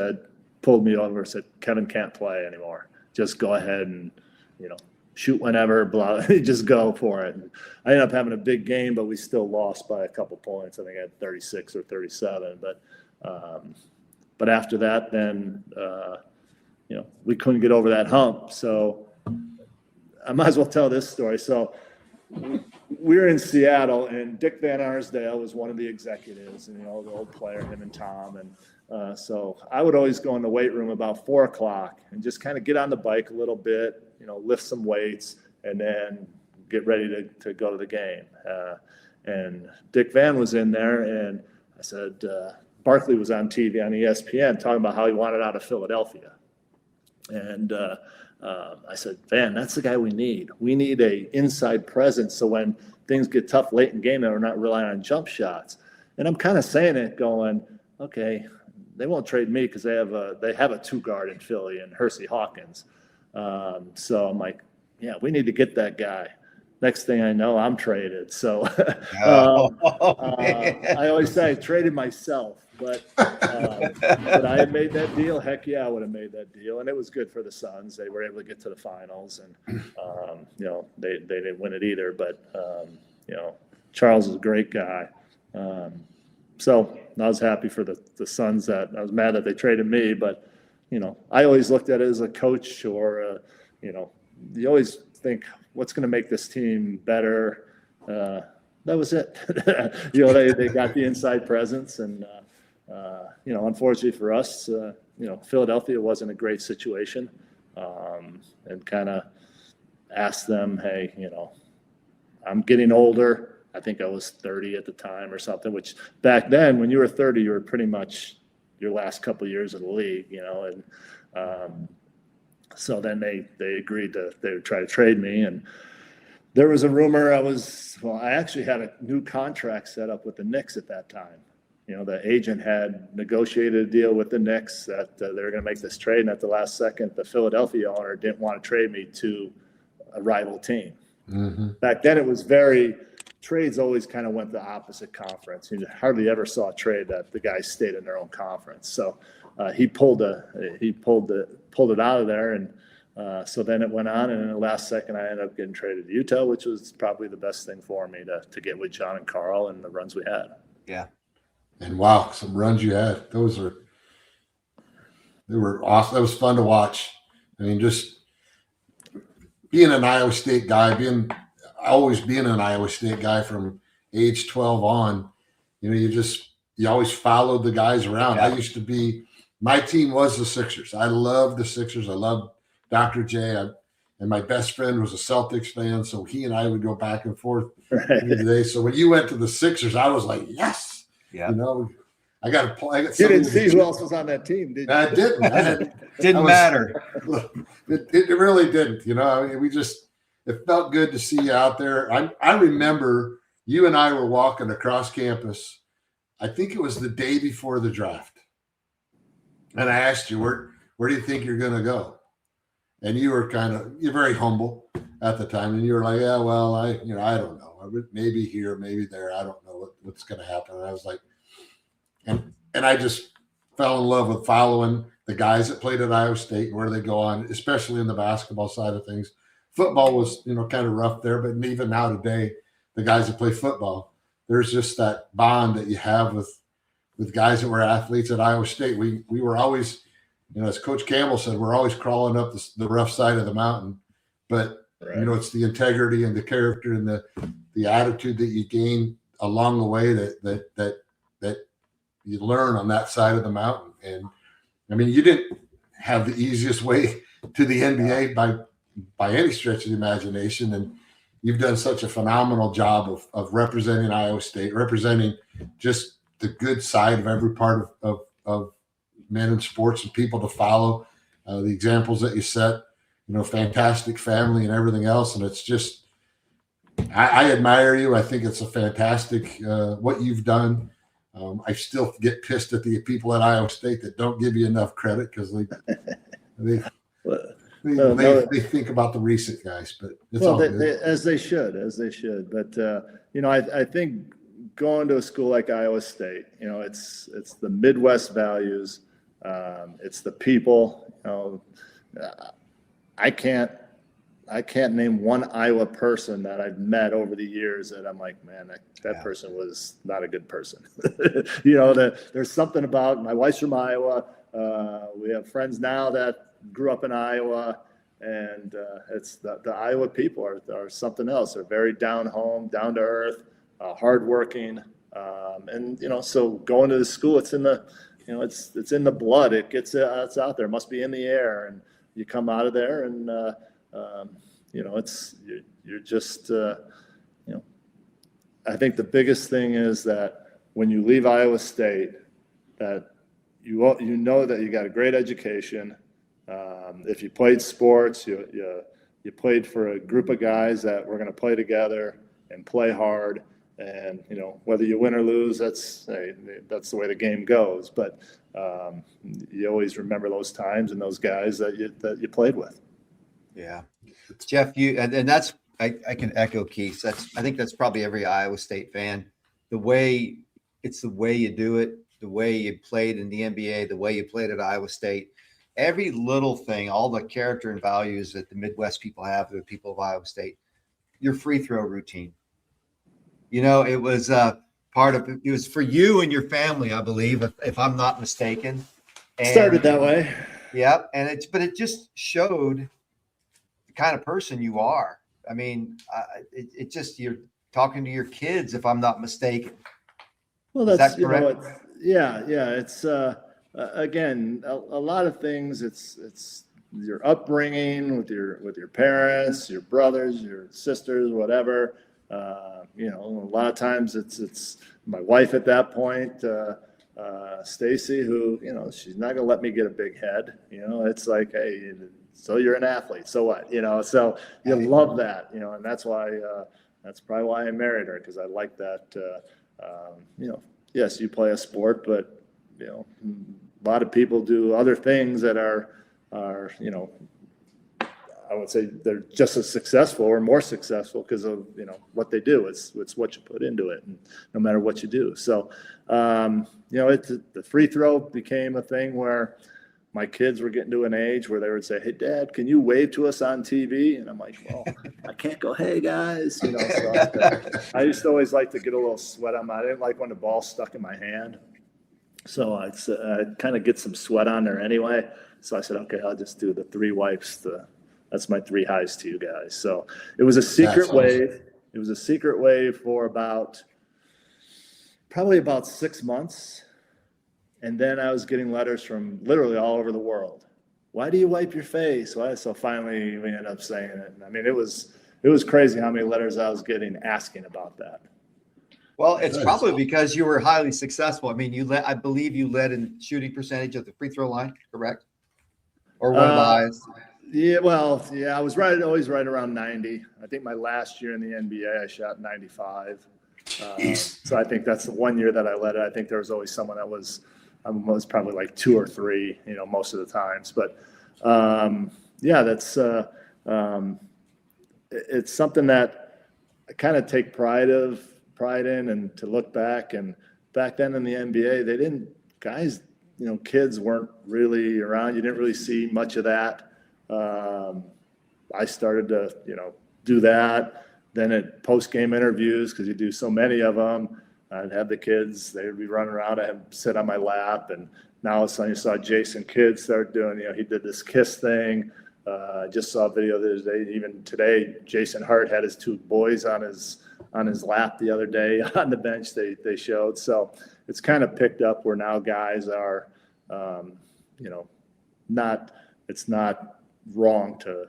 pulled me over and said, Kevin can't play anymore. Just go ahead and, you know, shoot whenever, blah, just go for it. And I ended up having a big game, but we still lost by a couple points. I think I had 36 or 37. But after that, then, you know, we couldn't get over that hump. So I might as well tell this story. So we were in Seattle, and Dick Van Arsdale was one of the executives, and the old player, him and Tom, and so I would always go in the weight room about 4:00 and just kind of get on the bike a little bit, lift some weights, and then get ready to go to the game. And Dick Van was in there, and I said, Barkley was on TV on ESPN talking about how he wanted out of Philadelphia. And I said, Van, that's the guy we need. We need a inside presence so when things get tough late in the game that we're not relying on jump shots. And I'm kind of saying it going, okay, they won't trade me because they have a 2-guard in Philly and Hersey Hawkins. So I'm like, yeah, we need to get that guy. Next thing I know, I'm traded. So I always say I traded myself, but I had made that deal. Heck yeah, I would have made that deal. And it was good for the Suns. They were able to get to the finals, and they didn't win it either. But Charles is a great guy. So I was happy for the Suns. That I was mad that they traded me, but I always looked at it as a coach, or you always think, what's going to make this team better? That was it. They got the inside presence, and unfortunately for us, Philadelphia wasn't a great situation, and kind of asked them, hey, I'm getting older. I think I was 30 at the time or something, which back then, when you were 30, you were pretty much your last couple of years of the league, and so then they agreed they would try to trade me. And there was a rumor I actually had a new contract set up with the Knicks at that time. The agent had negotiated a deal with the Knicks that they were going to make this trade. And at the last second, the Philadelphia owner didn't want to trade me to a rival team. Mm-hmm. Back then, it was trades always kind of went the opposite conference. You hardly ever saw a trade that the guys stayed in their own conference. So he pulled it out of there, and so then it went on. And in the last second, I ended up getting traded to Utah, which was probably the best thing for me to get with John and Carl and the runs we had. Yeah, and wow, some runs you had. They were awesome. That was fun to watch. I mean, just being an Iowa State guy, always being an Iowa State guy from age 12 on, you always followed the guys around. Yeah. My team was the Sixers. I loved the Sixers. I loved Dr. J. And my best friend was a Celtics fan, so he and I would go back and forth today. So when you went to the Sixers, I was like, yes. Yeah. I got to play. You didn't see who else was on that team, did you? I didn't. Didn't matter. It really didn't. It felt good to see you out there. I remember you and I were walking across campus. I think it was the day before the draft. And I asked you, where do you think you're going to go? And you were you're very humble at the time. And you were like, yeah, well, I don't know. Maybe here, maybe there. I don't know what's going to happen. And I was like, and I just fell in love with following the guys that played at Iowa State and where they go on, especially in the basketball side of things. Football was, kind of rough there, but even now today, the guys that play football, there's just that bond that you have with guys that were athletes at Iowa State. We were always, as Coach Campbell said, we're always crawling up the rough side of the mountain. But, right. It's the integrity and the character and the attitude that you gain along the way that you learn on that side of the mountain. And, I mean, you didn't have the easiest way to the NBA by any stretch of the imagination. And you've done such a phenomenal job of representing Iowa State, representing just the good side of every part of men in sports and people to follow, the examples that you set, fantastic family and everything else. And it's just, I admire you. I think it's a fantastic, what you've done. I still get pissed at the people at Iowa State that don't give you enough credit because they think about the recent guys, but it's all good. As they should. But I think going to a school like Iowa State, it's the Midwest values, it's the people. I can't name one Iowa person that I've met over the years that I'm like, man, that person was not a good person. There's something about, my wife's from Iowa. We have friends now that grew up in Iowa. And it's the Iowa people are something else. They're very down home, down to earth, hardworking. And, so going to the school, it's in the, it's in the blood. It's out there. It must be in the air. And you come out of there and, you're just, I think the biggest thing is that when you leave Iowa State, that you know that you got a great education. If you played sports, you played for a group of guys that were going to play together and play hard. And, whether you win or lose, that's the way the game goes. But you always remember those times and those guys that you played with. Yeah. Jeff, and that's, I can echo Keith. I think that's probably every Iowa State fan. The way you do it, the way you played in the NBA, the way you played at Iowa State, every little thing, all the character and values that the Midwest people have, the people of Iowa State, your free throw routine. It was it was for you and your family, I believe, if I'm not mistaken. And, started that way. Yep. But it just showed the kind of person you are. I mean, it just, you're talking to your kids, if I'm not mistaken. Well, that's, is that correct? Yeah. It's, again, a lot of things. It's your upbringing with your parents, your brothers, your sisters, whatever. A lot of times it's my wife at that point, Stacy, who, she's not gonna let me get a big head. It's like, hey, so you're an athlete, so what? So you love that, and that's why that's probably why I married her, because I like that. Yes, you play a sport, but a lot of people do other things that are I would say they're just as successful or more successful because of, what they do. It's what you put into it, and no matter what you do. So, the free throw became a thing where my kids were getting to an age where they would say, "Hey, Dad, can you wave to us on TV?" And I'm like, "Well, I can't go, hey, guys." So I used to always like to get a little sweat on I didn't like when the ball stuck in my hand. So I'd kind of get some sweat on there anyway. So I said, okay, I'll just do the 3 wipes. That's my 3 highs to you guys. So it was a secret wave. It was a secret wave for probably about 6 months. And then I was getting letters from literally all over the world. Why do you wipe your face? Why? So finally we ended up saying it. I mean, it was crazy how many letters I was getting asking about that. Well, it's probably because you were highly successful. I mean, I believe you led in shooting percentage of the free throw line, correct? Or one of the highest? Yeah, well, yeah, I was always right around 90. I think my last year in the NBA, I shot 95. So I think that's the one year that I led it. I think there was always someone that was probably like 2 or 3, most of the times. But that's it's something that I kind of take pride in, and to look back. And back then in the NBA, kids weren't really around. You didn't really see much of that. I started to, do that. Then at post-game interviews, because you do so many of them, I'd have the kids, they would be running around, I'd have them sit on my lap. And now all of a sudden you saw Jason Kidd start doing, he did this kiss thing. I just saw a video the other day. Even today, Jason Hart had his 2 boys on his lap the other day on the bench they showed. So it's kind of picked up where now guys are, it's not wrong to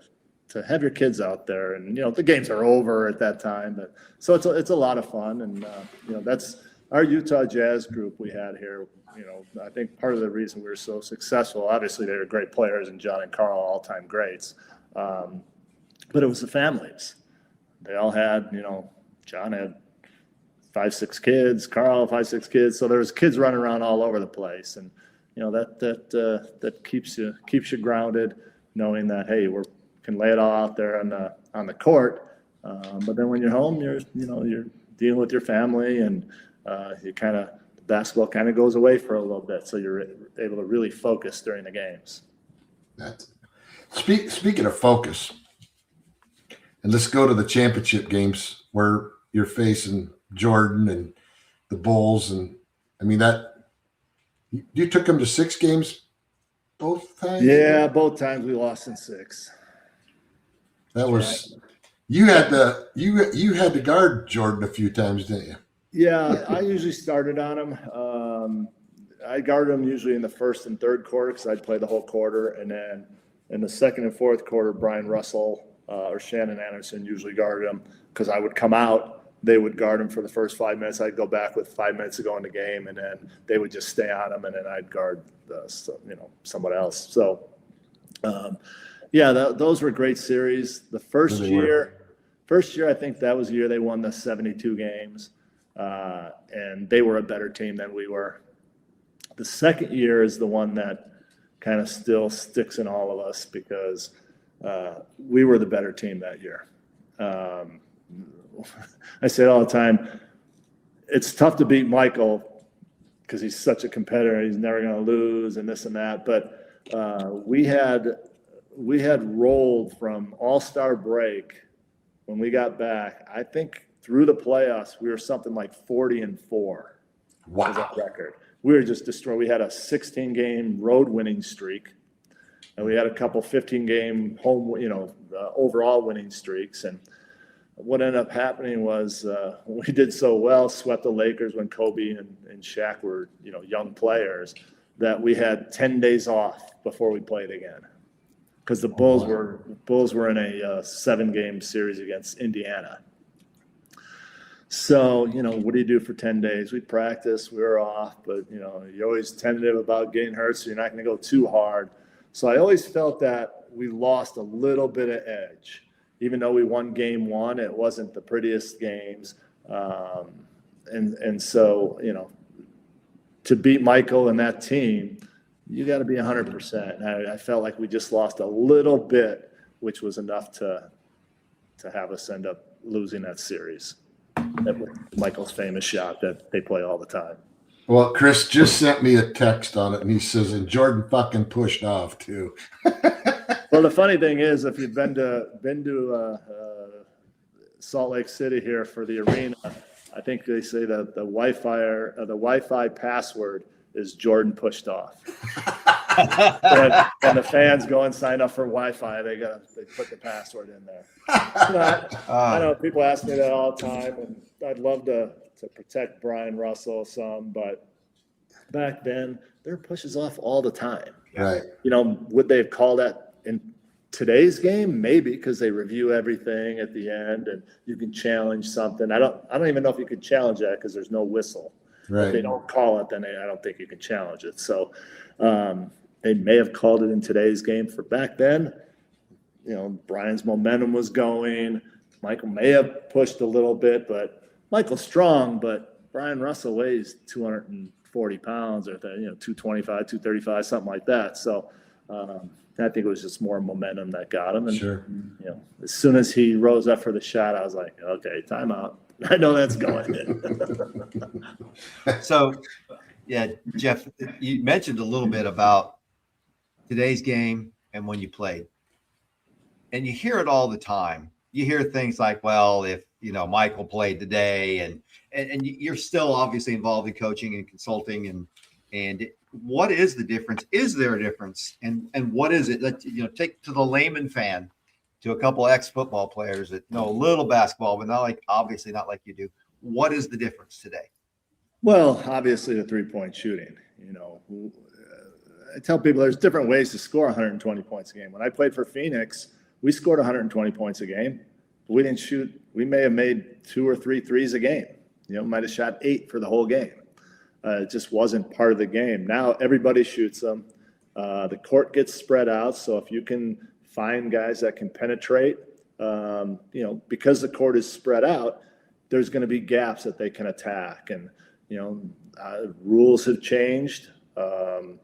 have your kids out there, and the games are over at that time, but so it's a lot of fun. And that's our Utah Jazz group we had here. I think part of the reason we were so successful, obviously they were great players, and John and Carl all-time greats, but it was the families. They all had, John had 5-6 kids, Carl 5-6 kids, so there was kids running around all over the place. And that keeps you grounded, knowing that, hey, we can lay it all out there on the court, but then when you're home, you're dealing with your family, and basketball kind of goes away for a little bit, so you're able to really focus during the games. Speaking of focus, and let's go to the championship games where you're facing Jordan and the Bulls, and I mean that you took them to 6 games both times. Yeah, both times we lost in 6. That was you had to guard Jordan a few times, didn't you? Yeah, I usually started on him. I guarded him usually in the first and third quarter because I'd play the whole quarter, and then in the second and fourth quarter, Brian Russell or Shannon Anderson usually guarded him because I would come out. They would guard him for the first 5 minutes. I'd go back with 5 minutes to go in the game, and then they would just stay on him, and then I'd guard someone else. So, those were great series. The first year, I think that was the year they won the 72 games, and they were a better team than we were. The second year is the one that kind of still sticks in all of us because we were the better team that year. I say it all the time. It's tough to beat Michael because he's such a competitor. He's never going to lose and this and that. But we had rolled from All-Star break when we got back. I think through the playoffs we were something like 40-4. Wow, was that record. We were just destroyed. We had a 16-game road winning streak, and we had a couple 15-game home, overall winning streaks. And what ended up happening was we did so well, swept the Lakers when Kobe and Shaq were, young players, that we had 10 days off before we played again, because the Bulls were in a 7-game series against Indiana. So, what do you do for 10 days? We practiced, we were off, but, you're always tentative about getting hurt, so you're not going to go too hard. So I always felt that we lost a little bit of edge. Even though we won game one, it wasn't the prettiest games. And so, to beat Michael and that team, you got to be 100%. I felt like we just lost a little bit, which was enough to have us end up losing that series. That was Michael's famous shot that they play all the time. Well, Chris just sent me a text on it, and he says, and Jordan fucking pushed off too. Well, the funny thing is, if you've been to Salt Lake City here for the arena, I think they say that the Wi-Fi password is Jordan pushed off. and the fans go and sign up for Wi-Fi. They put the password in there. I know people ask me that all the time, and I'd love to protect Brian Russell some, but back then there were pushes off all the time. Right. Would they have called that in today's game? Maybe, because they review everything at the end and you can challenge something. I don't even know if you could challenge that because there's no whistle. Right. If they don't call it, then I don't think you can challenge it. So they may have called it in today's game. For back then, Brian's momentum was going. Michael may have pushed a little bit, but Michael's strong, but Brian Russell weighs 240 pounds or 225, 235, something like that. So I think it was just more momentum that got him. And, sure. As soon as he rose up for the shot, I was like, okay, timeout. I know that's going in. So, yeah, Jeff, you mentioned a little bit about today's game and when you played. And you hear it all the time. You hear things like, well, if, Michael played today and you're still obviously involved in coaching and consulting and what is the difference? Is there a difference? And what is it that, take to the layman fan, to a couple of ex-football players that know a little basketball, but obviously not like you do. What is the difference today? Well, obviously the 3-point shooting. I tell people there's different ways to score 120 points a game. When I played for Phoenix, we scored 120 points a game. But we didn't shoot. We may have made 2 or 3 threes a game. Might have shot 8 for the whole game. It just wasn't part of the game. Now everybody shoots them. The court gets spread out. So if you can find guys that can penetrate, because the court is spread out, there's going to be gaps that they can attack. And, rules have changed.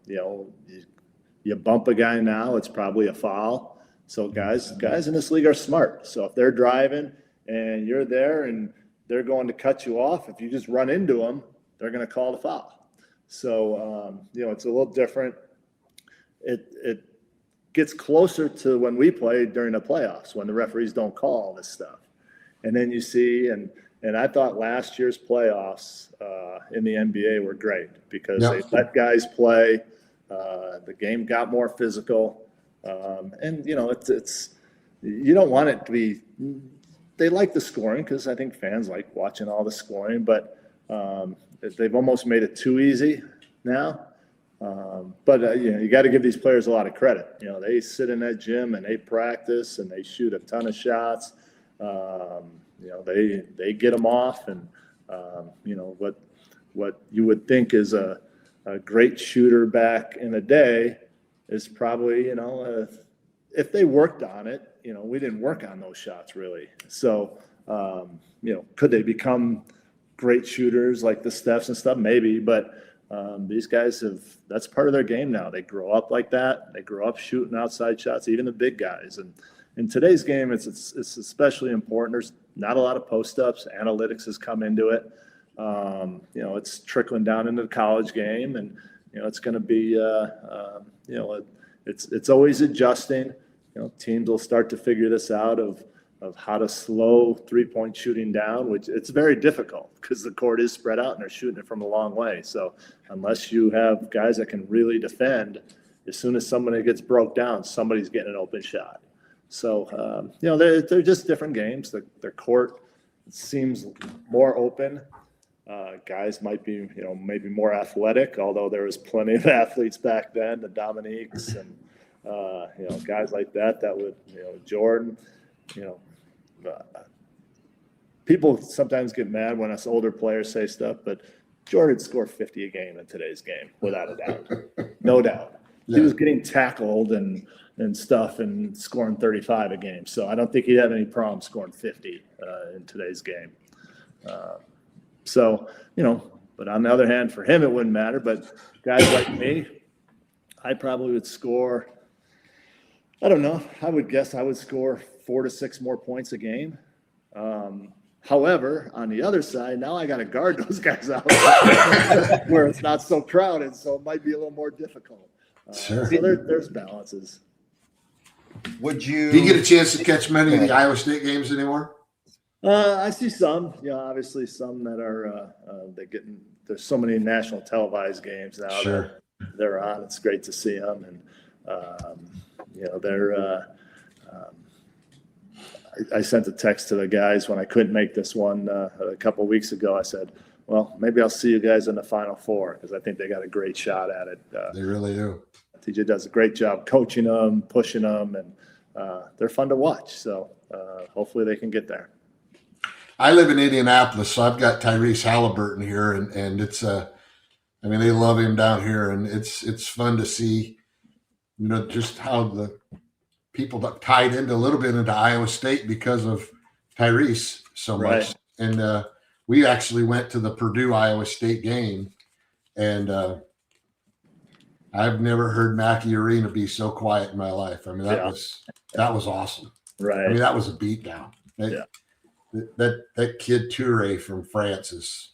You bump a guy now, it's probably a foul. So guys in this league are smart. So if they're driving and you're there and they're going to cut you off, if you just run into them, they're going to call the foul. So, it's a little different. It gets closer to when we played during the playoffs, when the referees don't call all this stuff. And then you see, and I thought last year's playoffs in the NBA were great because they let guys play. The game got more physical. And, it's you don't want it to be. They like the scoring because I think fans like watching all the scoring, but they've almost made it too easy now. But you got to give these players a lot of credit. They sit in that gym and they practice and they shoot a ton of shots. They get them off, and what you would think is a great shooter back in the day is probably if they worked on it. We didn't work on those shots really. So could they become great shooters like the Stephs and stuff? Maybe, but these guys that's part of their game now. They grow up like that. They grow up shooting outside shots, even the big guys. And in today's game, it's especially important. There's not a lot of post-ups. Analytics has come into it. It's trickling down into the college game, and it's going to be it's always adjusting. Teams will start to figure this out of how to slow three-point shooting down, which it's very difficult because the court is spread out and they're shooting it from a long way. So unless you have guys that can really defend, as soon as somebody gets broke down, somebody's getting an open shot. So, they're just different games. Their court seems more open. Guys might be, maybe more athletic, although there was plenty of athletes back then, the Dominiques and, guys like that would, Jordan, people sometimes get mad when us older players say stuff, but Jordan scored 50 a game in today's game, without a doubt. No doubt. Yeah. He was getting tackled and stuff and scoring 35 a game. So I don't think he'd have any problem scoring 50 in today's game. But on the other hand, for him, it wouldn't matter. But guys like me, I probably would score, I don't know, I would guess I would score 4 to 6 more points a game. However, on the other side, now I got to guard those guys out where it's not so crowded. So it might be a little more difficult. Sure. So there's balances. Do you get a chance to catch many of the Iowa State games anymore? I see some. Obviously some that are there's so many national televised games now. Sure. that they're on. It's great to see them, and they're. I sent a text to the guys when I couldn't make this one a couple of weeks ago. I said, well, maybe I'll see you guys in the Final Four because I think they got a great shot at it. They really do. TJ does a great job coaching them, pushing them, and they're fun to watch. So hopefully they can get there. I live in Indianapolis, so I've got Tyrese Halliburton here, and it's they love him down here, and it's fun to see, just how the people that tied into a little bit into Iowa State because of Tyrese so much. Right. And we actually went to the Purdue Iowa State game, and I've never heard Mackey Arena be so quiet in my life. That was awesome. Right. That was a beatdown. That kid Toure from France is,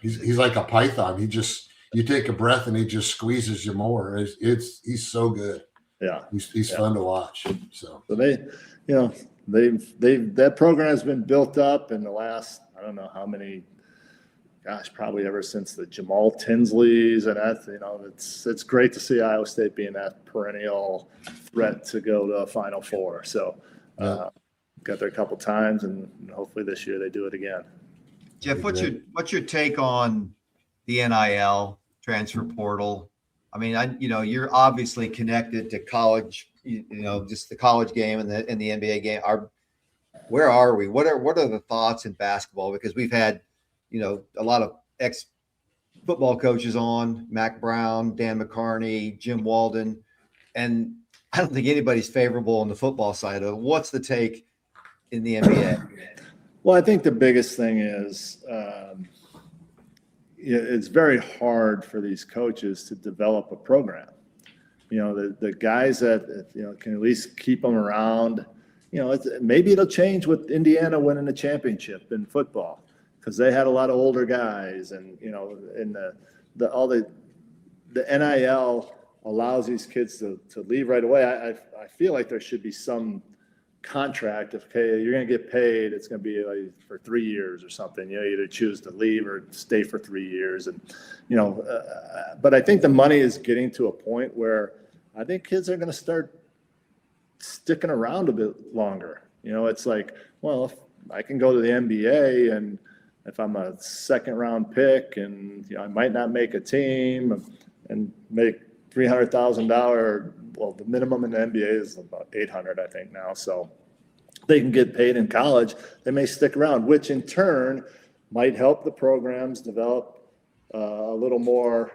he's like a python. You take a breath and he just squeezes you more. He's so good. Yeah, he's fun to watch. So they've that program has been built up in the last, I don't know how many, probably ever since the Jamal Tinsleys, and it's great to see Iowa State being that perennial threat to go to a Final Four. So got there a couple times, and hopefully this year they do it again. Jeff, what's your take on the NIL transfer portal? You're obviously connected to college, just the college game and the NBA game. Where are we? What are the thoughts in basketball? Because we've had, a lot of ex-football coaches on, Mac Brown, Dan McCarney, Jim Walden, and I don't think anybody's favorable on the football side of it. What's the take in the NBA? Well, I think the biggest thing is it's very hard for these coaches to develop a program. The guys that can at least keep them around. Maybe it'll change with Indiana winning the championship in football because they had a lot of older guys, and and the NIL allows these kids to leave right away. I feel like there should be some contract of, okay, you're going to get paid. It's going to be like for 3 years or something. Either choose to leave or stay for 3 years. And, but I think the money is getting to a point where I think kids are going to start sticking around a bit longer. It's like, well, if I can go to the NBA, and if I'm a second round pick and I might not make a team and make $300,000, well, the minimum in the NBA is about $800, I think now. So they can get paid in college. They may stick around, which in turn might help the programs develop a little more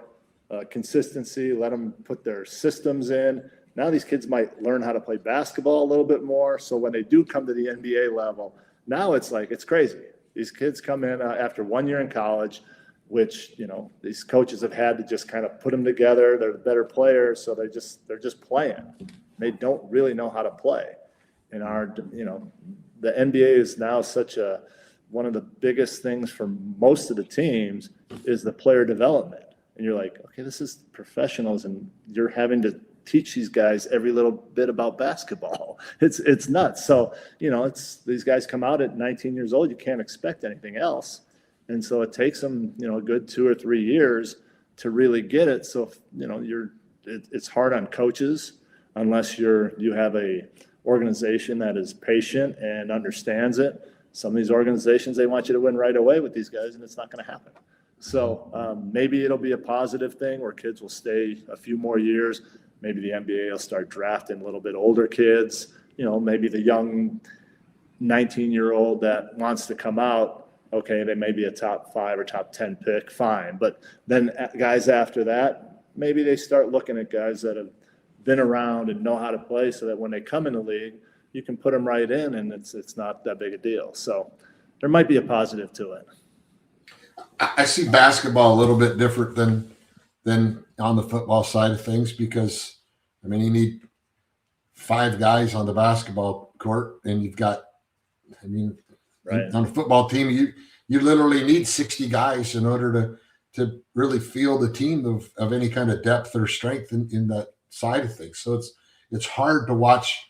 consistency, let them put their systems in. Now these kids might learn how to play basketball a little bit more. So when they do come to the NBA level, now it's like, it's crazy. These kids come in after 1 year in college, which, these coaches have had to just kind of put them together. They're the better players. So they're just playing. They don't really know how to play. And the NBA is now one of the biggest things for most of the teams is the player development. And you're like, okay, this is professionals, and you're having to teach these guys every little bit about basketball. It's nuts. So, these guys come out at 19 years old. You can't expect anything else. And so it takes them, a good 2 or 3 years to really get it. So, it's hard on coaches unless you have a organization that is patient and understands it. Some of these organizations, they want you to win right away with these guys, and it's not going to happen. So maybe it'll be a positive thing where kids will stay a few more years. Maybe the NBA will start drafting a little bit older kids. Maybe the young 19-year-old that wants to come out, okay, they may be a top 5 or top 10 pick, fine. But then guys after that, maybe they start looking at guys that have been around and know how to play, so that when they come in the league, you can put them right in, and it's not that big a deal. So there might be a positive to it. I see basketball a little bit different than on the football side of things, because you need 5 guys on the basketball court, and you've got, right. On a football team, you literally need 60 guys in order to really field a team of any kind of depth or strength in that side of things. So it's hard to watch,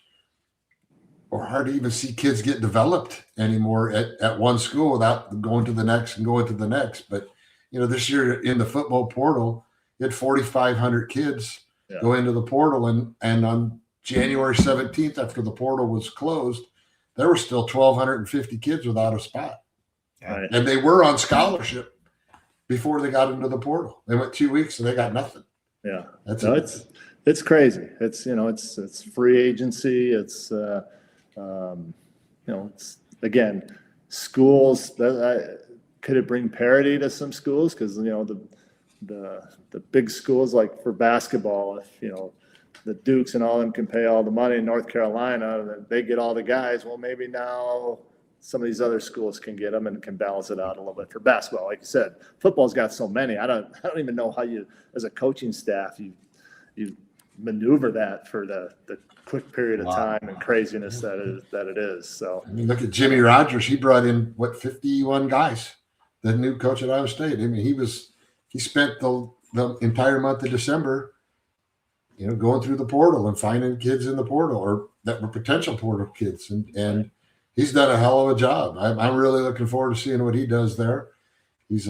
or hard to even see kids get developed anymore at one school without going to the next and going to the next. But, this year in the football portal, you had 4,500 kids go into the portal. And on January 17th, after the portal was closed, there were still 1,250 kids without a spot. Right. And they were on scholarship before they got into the portal. They went 2 weeks and they got nothing. Yeah. It's crazy. It's, it's free agency. It's, it's, again, schools could it bring parity to some schools? Because the big schools, like for basketball, if the Dukes and all of them can pay all the money in North Carolina, and they get all the guys. Well, maybe now some of these other schools can get them and can balance it out a little bit. For basketball, like you said, football's got so many. I don't even know how you, as a coaching staff, you maneuver that for the quick period of time and craziness that it is. So look at Jimmy Rogers. He brought in 51 guys, the new coach at Iowa State. He spent the entire month of December, going through the portal and finding kids in the portal, or that were potential portal kids, and he's done a hell of a job. I'm really looking forward to seeing what he does there. He's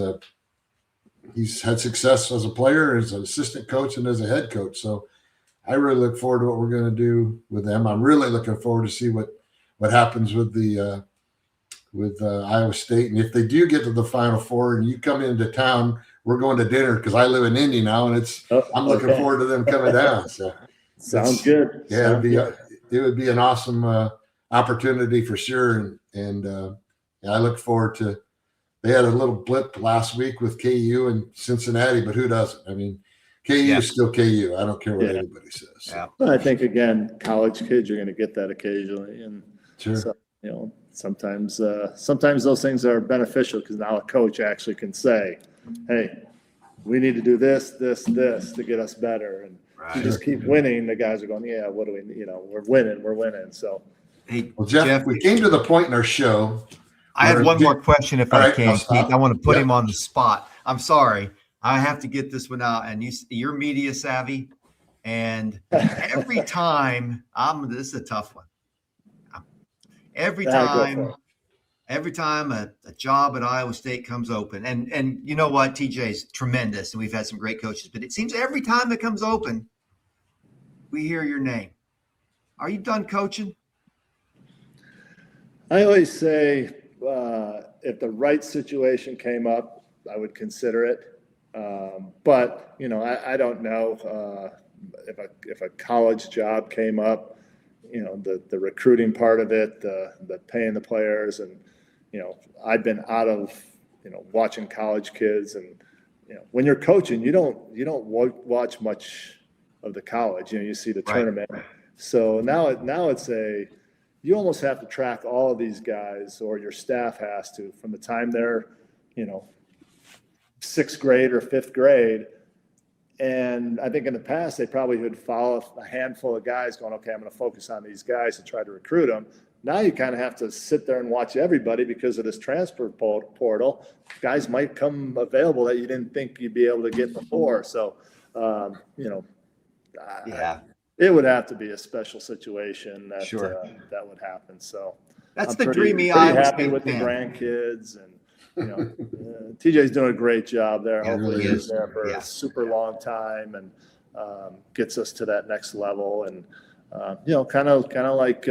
had success as a player, as an assistant coach, and as a head coach. So I really look forward to what we're going to do with them. I'm really looking forward to see what happens with Iowa State. And if they do get to the Final Four and you come into town, we're going to dinner, because I live in Indy now, and I'm looking forward to them coming down. So sounds good. Yeah, it would be an awesome opportunity for sure. And I look forward to. They had a little blip last week with KU and Cincinnati, but who doesn't? KU is still KU. I don't care what anybody says. So. Yeah. Well, I think, again, college kids are going to get that occasionally, and sure. So, sometimes those things are beneficial, because now a coach actually can say, "Hey, we need to do this to get us better." And if you just keep winning, the guys are going, "Yeah, what do we? We're winning." So, hey, well, Jeff, we came to the point in our show. I had one more question, if I can, Keith. I want to put him on the spot. I'm sorry. I have to get this one out. And you're media savvy. And every time this is a tough one. Every time a job at Iowa State comes open, and you know what, TJ's tremendous, and we've had some great coaches, but it seems every time it comes open, we hear your name. Are you done coaching? I always say if the right situation came up, I would consider it. But I don't know if a college job came up. The recruiting part of it, the paying the players, and I've been out of watching college kids, and when you're coaching, you don't watch much of the college. You see the tournament. So now it's you almost have to track all of these guys, or your staff has to, from the time they're, 6th grade or 5th grade. And I think in the past, they probably would follow a handful of guys going, okay, I'm going to focus on these guys to try to recruit them. Now you kind of have to sit there and watch everybody because of this transfer portal. Guys might come available that you didn't think you'd be able to get before. So, it would have to be a special situation that that would happen. So that's I'm the dreamy pretty Iowa happy State with fan. the grandkids, and TJ's doing a great job there. Yeah, Hopefully really he's there for a super long time and gets us to that next level. And kind of like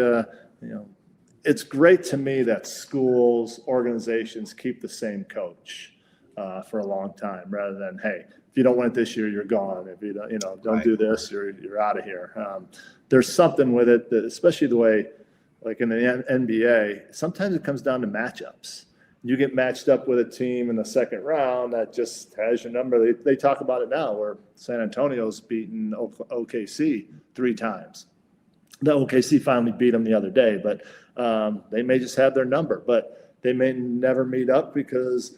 it's great to me that schools, organizations keep the same coach for a long time, rather than, hey, if you don't win it this year, you're gone. If you don't do this, you're out of here. There's something with it that, especially the way, like in the NBA, sometimes it comes down to matchups. You get matched up with a team in the second round that just has your number. They talk about it now, where San Antonio's beaten OKC 3 times. The OKC finally beat them the other day, but they may just have their number, but they may never meet up because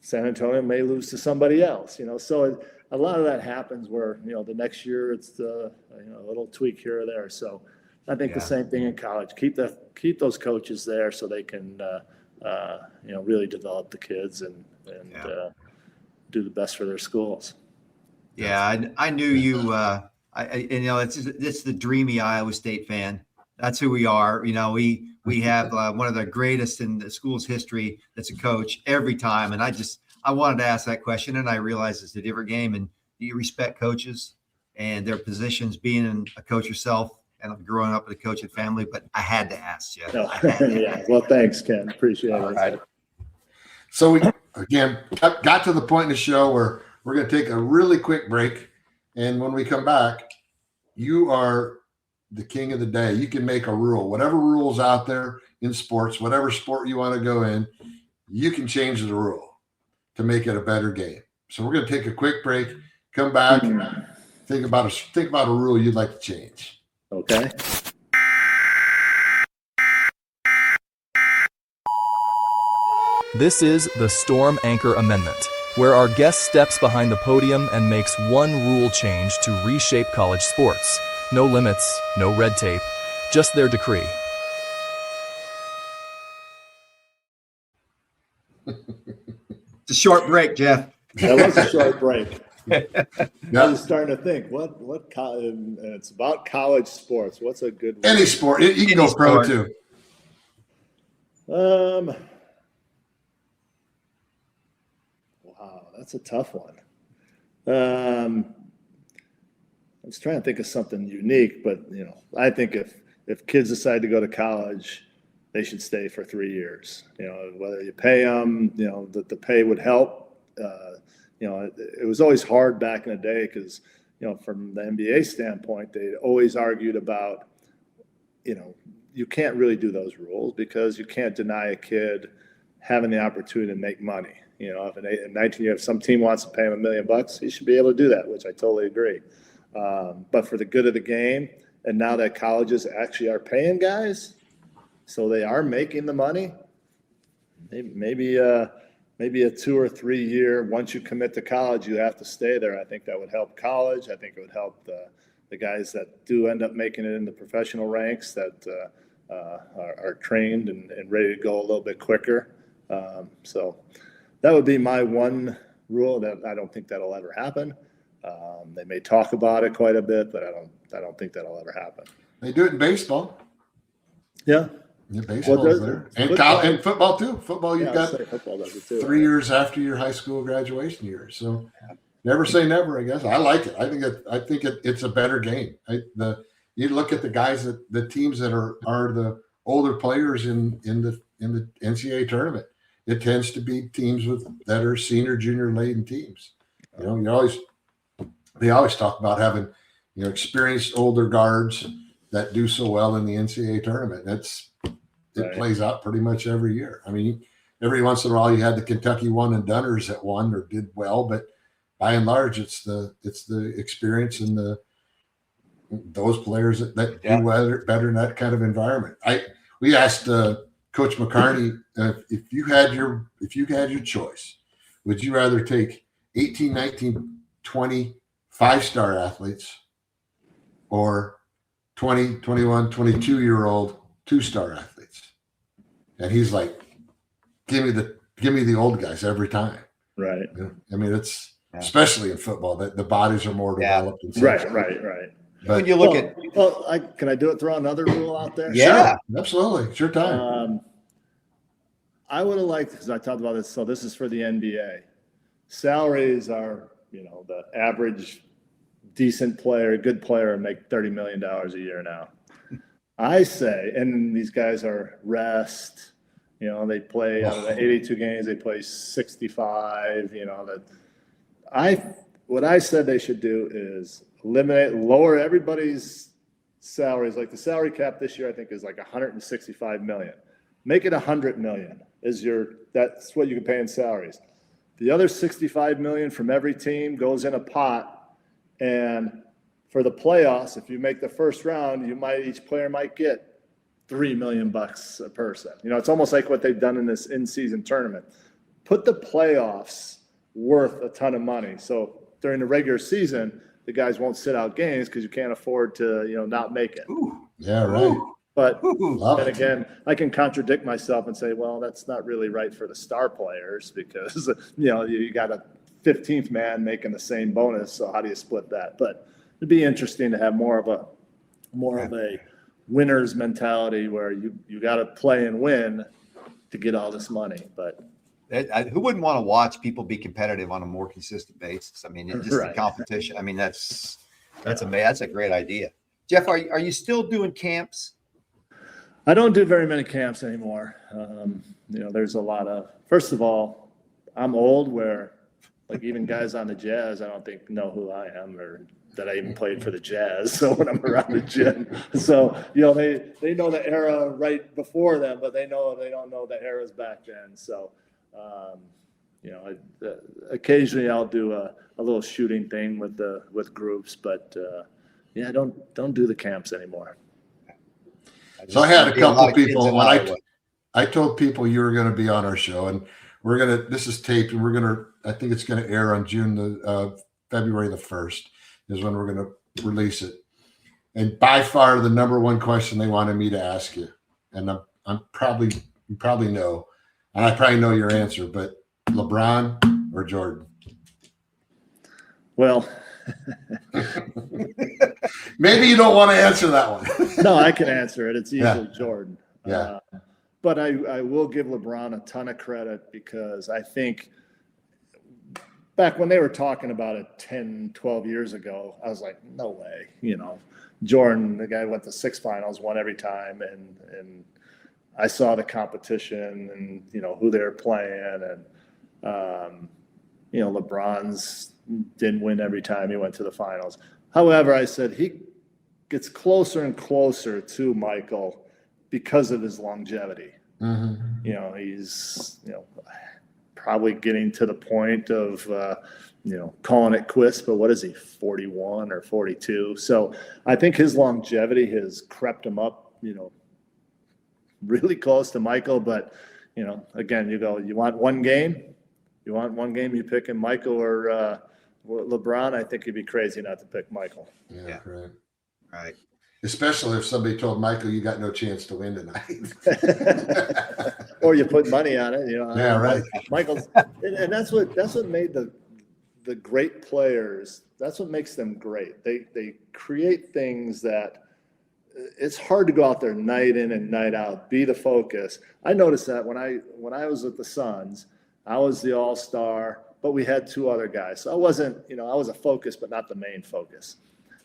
San Antonio may lose to somebody else. So a lot of that happens where the next year it's a little tweak here or there. So I think the same thing in college. Keep those coaches there so they can really develop the kids and do the best for their schools. Yeah, I knew you. It's the dreamy Iowa State fan. That's who we are. We have one of the greatest in the school's history that's a coach every time. And I wanted to ask that question, and I realized it's a different game. And do you respect coaches and their positions, being a coach yourself and growing up with a coaching family? But I had to ask you. No. Yeah. Well, thanks, Ken. Appreciate it. Right. So we, again, got to the point in the show where we're going to take a really quick break. And when we come back, you are the king of the day. You can make a rule. Whatever rule's out there in sports, whatever sport you want to go in, you can change the rule to make it a better game. So we're going to take a quick break, come back, and think about a rule you'd like to change. Okay. This is the Storm Anchor Amendment, where our guest steps behind the podium and makes one rule change to reshape college sports. No limits, no red tape, just their decree. It's a short break, Jeff. That was a short break. I was starting to think, what it's about college sports. What's a good any sport? You can go pro too. Wow, that's a tough one. I was trying to think of something unique, but I think if kids decide to go to college, they should stay for 3 years. Whether you pay them, the pay would help. It was always hard back in the day because, from the NBA standpoint, they always argued about, you can't really do those rules because you can't deny a kid having the opportunity to make money. If in 19 years, some team wants to pay him $1 million, he should be able to do that, which I totally agree. But for the good of the game, and now that colleges actually are paying guys, so they are making the money, maybe a 2 or 3 year, once you commit to college, you have to stay there. I think that would help college. I think it would help the guys that do end up making it in the professional ranks that are trained and ready to go a little bit quicker. So that would be my one rule. That I don't think that'll ever happen. They may talk about it quite a bit, but I don't think that'll ever happen. They do it in baseball. Yeah. Yeah, baseball is there. And football too. Football, you've got football does it too, 3 years after your high school graduation year. So never say never, I guess. I like it. I think it's a better game. you look at the guys the teams that are the older players in the NCAA tournament. It tends to be teams that are senior, junior laden teams. They always talk about having, experienced older guards that do so well in the NCAA tournament. It plays out pretty much every year. I mean, every once in a while you had the Kentucky one and doneers that won or did well, but by and large, it's the experience and those players that do better in that kind of environment. We asked Coach McCarney if you had your choice, would you rather take 18, 19, 20 5-star athletes or 20, 21, 22-year-old 2-star athletes? And he's like, give me the old guys every time. Right. I mean, it's especially in football that the bodies are more developed. And right. But when you look can I throw another rule out there? Yeah, sure. Absolutely. It's your time. I would have liked, because I talked about this. So this is for the NBA. Salaries are, the average decent player, good player make $30 million a year now. I say, and these guys are rest, they play out of the 82 games, they play 65, what I said they should do is lower everybody's salaries. Like the salary cap this year, I think is like $165 million. Make it $100 million that's what you can pay in salaries. The other $65 million from every team goes in a pot, and for the playoffs, if you make the first round, each player might get $3 million a person. It's almost like what they've done in this in-season tournament. Put the playoffs worth a ton of money. So during the regular season, the guys won't sit out games because you can't afford to, not make it. Ooh, yeah, right. But then again, I can contradict myself and say, well, that's not really right for the star players because, you got a 15th man making the same bonus. So how do you split that? But it'd be interesting to have more of a winner's mentality where you got to play and win to get all this money. But who wouldn't want to watch people be competitive on a more consistent basis? I mean, the competition. I mean, that's amazing. That's a great idea. Jeff, are you still doing camps? I don't do very many camps anymore. There's a lot of, first of all, I'm old where like even guys on the Jazz, I don't think know who I am or that I even played for the Jazz. So when I'm around the gym, so, they know the era right before them, but they don't know the eras back then. So, occasionally I'll do a little shooting thing with groups, but don't do the camps anymore. So I had a couple of people when I told people you were going to be on our show, and this is taped, and I think it's going to air on February the 1st is when we're going to release it. And by far the number one question they wanted me to ask you, and you probably know, and I probably know your answer, but LeBron or Jordan? Well, maybe you don't want to answer that one. No, I can answer it. It's easily Jordan. Yeah. But I will give LeBron a ton of credit because I think back when they were talking about it 10, 12 years ago, I was like, no way. Jordan, the guy went to 6 finals, won every time. And I saw the competition and, who they were playing. And, LeBron's didn't win every time he went to the finals. However, I said he gets closer and closer to Michael because of his longevity. Mm-hmm. He's, probably getting to the point of, calling it quits, but what is he, 41 or 42? So I think his longevity has crept him up, really close to Michael. But, again, you want one game? You want one game, you picking Michael or LeBron? I think you'd be crazy not to pick Michael. Yeah. Right. Especially if somebody told Michael you got no chance to win tonight. Or you put money on it, Yeah, right. Michael's, and that's what made the great players. That's what makes them great. They create things that it's hard to go out there night in and night out, be the focus. I noticed that when I was with the Suns, I was the all-star, but we had 2 other guys. So I wasn't, I was a focus, but not the main focus.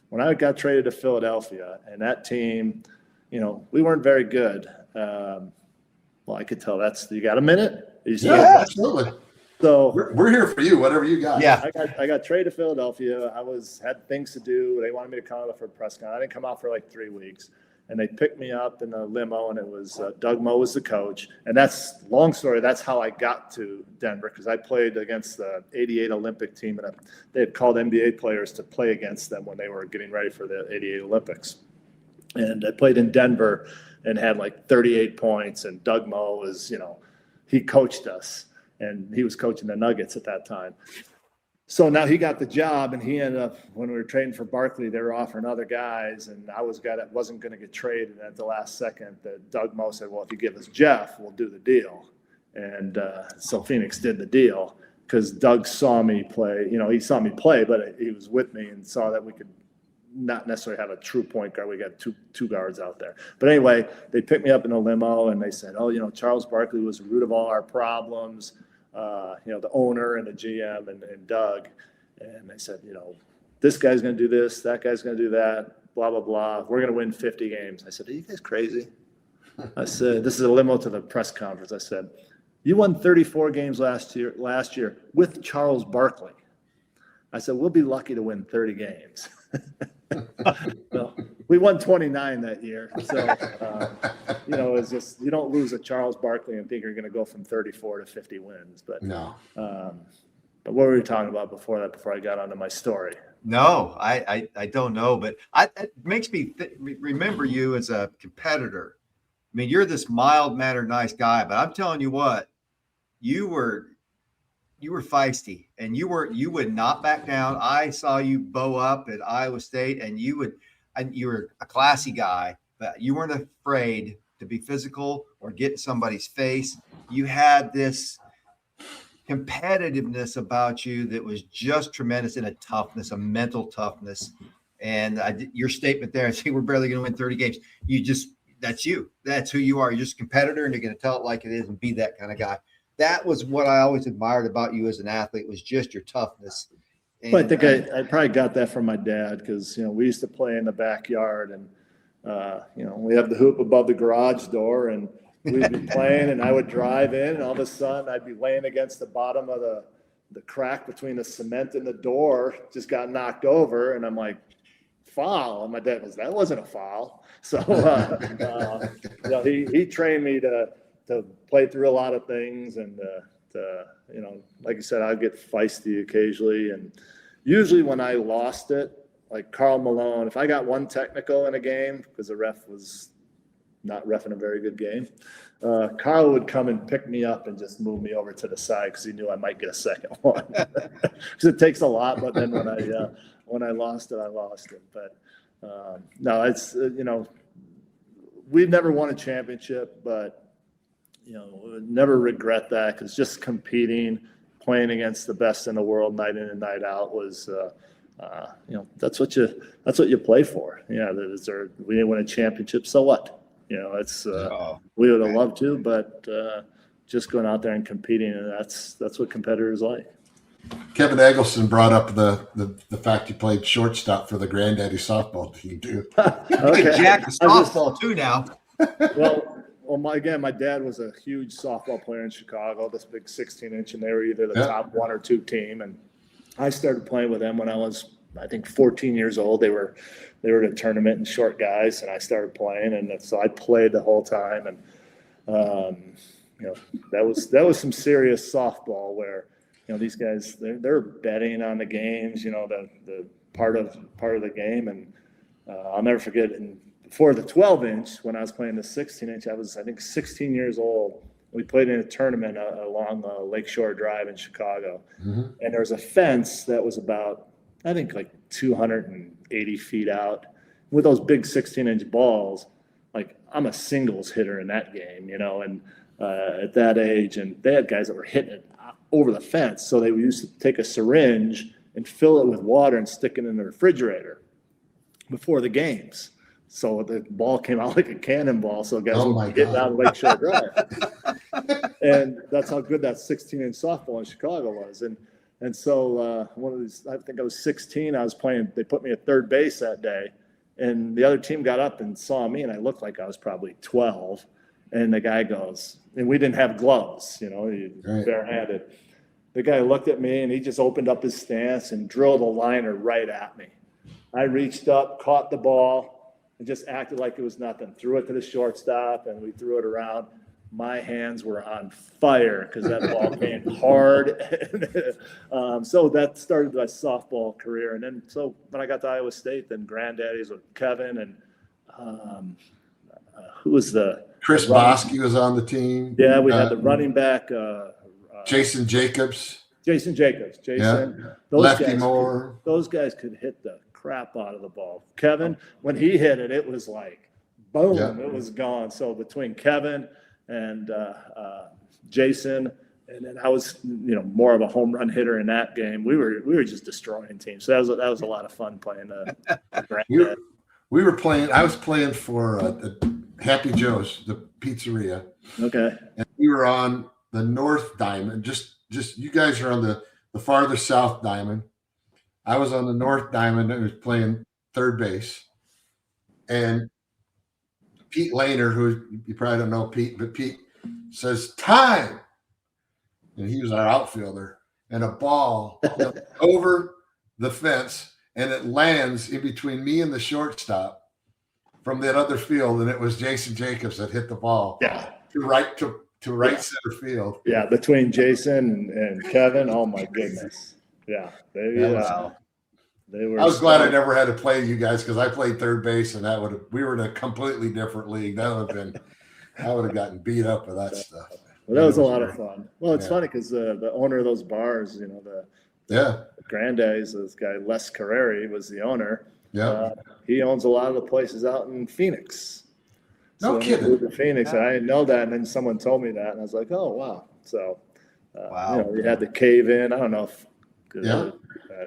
when I got traded to Philadelphia, and that team, we weren't very good. Well, I could tell you got a minute? Yeah, absolutely. So we're here for you, whatever you got. Yeah. I got traded to Philadelphia. Had things to do. They wanted me to come out for a press con. I didn't come out for like 3 weeks. And they picked me up in a limo, and it was Doug Moe was the coach. And that's long story. That's how I got to Denver, because I played against the '88 Olympic team, and they had called NBA players to play against them when they were getting ready for the '88 Olympics. And I played in Denver and had like 38 points. And Doug Moe was, he coached us, and he was coaching the Nuggets at that time. So now he got the job, and he ended up, when we were trading for Barkley, they were offering other guys, and I was a guy that wasn't going to get traded. At the last second, Doug Moe said, well, if you give us Jeff, we'll do the deal. And so Phoenix did the deal, because Doug saw me play. He saw me play, but he was with me and saw that we could not necessarily have a true point guard. We got two guards out there. But anyway, they picked me up in a limo, and they said, oh, Charles Barkley was the root of all our problems. The owner and the GM and Doug, and they said, this guy's going to do this, that guy's going to do that, blah, blah, blah. We're going to win 50 games. I said, are you guys crazy? I said, this is a limo to the press conference. I said, you won 34 games last year with Charles Barkley. I said, we'll be lucky to win 30 games. So we won 29 that year. So, it's just, you don't lose a Charles Barkley and think you're going to go from 34 to 50 wins. But no. But what were we talking about before I got onto my story? No, I don't know, but it makes me remember you as a competitor. I mean, you're this mild-mannered, nice guy, but I'm telling you what, you were feisty, and you would not back down. I saw you bow up at Iowa State, and you were a classy guy, but you weren't afraid to be physical or get in somebody's face. You had this competitiveness about you that was just tremendous, and a mental toughness. And your statement there, I say we're barely going to win 30 games. That's you. That's who you are. You're just a competitor, and you're going to tell it like it is and be that kind of guy. That was what I always admired about you as an athlete, was just your toughness. And well, I think I probably got that from my dad, because, we used to play in the backyard, and, we have the hoop above the garage door, and we'd be playing, and I would drive in, and all of a sudden I'd be laying against the bottom of the crack between the cement and the door, just got knocked over, and I'm like, foul. And my dad goes, that wasn't a foul. So, he trained me to play through a lot of things, and like you said, I'd get feisty occasionally, and usually when I lost it, like Karl Malone, if I got one technical in a game, because the ref was not reffing a very good game, Karl would come and pick me up and just move me over to the side, because he knew I might get a second one. Because it takes a lot, but then when I lost it, I lost it. But no, it's we've never won a championship, but never regret that, because just competing, playing against the best in the world night in and night out was, that's what you play for. Yeah, we didn't win a championship, so what? It's we would have loved to, but just going out there and competing, and that's what competitors like. Kevin Eggleston brought up the fact you played shortstop for the Granddaddy softball team too. Okay. Jack is softball too now. Well, my dad was a huge softball player in Chicago, this big 16-inch, and they were either the top one or two team. And I started playing with them when I was, I think, 14 years old. They were at a tournament in short guys, and I started playing, and so I played the whole time. And that was some serious softball where these guys they're betting on the games, the part of the game, and I'll never forget. And before the 12-inch, when I was playing the 16-inch, I was, I think, 16 years old. We played in a tournament along Lakeshore Drive in Chicago. Mm-hmm. And there was a fence that was about, I think, like 280 feet out. With those big 16-inch balls, like, I'm a singles hitter in that game, and at that age. And they had guys that were hitting it over the fence. So they used to take a syringe and fill it with water and stick it in the refrigerator before the games. So the ball came out like a cannonball. So guys would get down Lakeshore Drive. And that's how good that 16-inch softball in Chicago was. And And so one of these, I think I was 16. I was playing. They put me at third base that day, and the other team got up and saw me, and I looked like I was probably 12. And the guy goes, and we didn't have gloves, barehanded. The guy looked at me, and he just opened up his stance and drilled a liner right at me. I reached up, caught the ball, and just acted like it was nothing. Threw it to the shortstop, and we threw it around. My hands were on fire because that ball came hard. So that started my softball career. And then so when I got to Iowa State, then granddaddies with Kevin and who was Chris Bosky was on the team. Yeah, we had the running back. Jason Jacobs. Jason. Yeah. Those Lefty guys Moore. Those guys could hit the crap out of the ball. Kevin, when he hit it, it was like, boom, It was gone. So between Kevin and Jason, and then I was, more of a home run hitter in that game. We were just destroying teams. So that was a lot of fun playing. We were playing. I was playing for Happy Joe's, the pizzeria. Okay. And we were on the North Diamond. Just you guys are on the farther South Diamond. I was on the North Diamond. I was playing third base, and Pete Lehner, who you probably don't know Pete, but Pete says time, and he was our outfielder, and a ball over the fence, and it lands in between me and the shortstop from that other field, and it was Jason Jacobs that hit the ball to right center field. Yeah, between Jason and Kevin, oh my goodness. Yeah, they were. I was glad I never had to play you guys because I played third base, and we were in a completely different league. I would have gotten beat up with that stuff. Well, that was a lot of fun. Well, it's funny because the owner of those bars, the granddaddies, this guy Les Carreri was the owner. Yeah, he owns a lot of the places out in Phoenix. No kidding. Moved to Phoenix, and I didn't know that, and then someone told me that, and I was like, oh wow. So, we had the cave in. I don't know if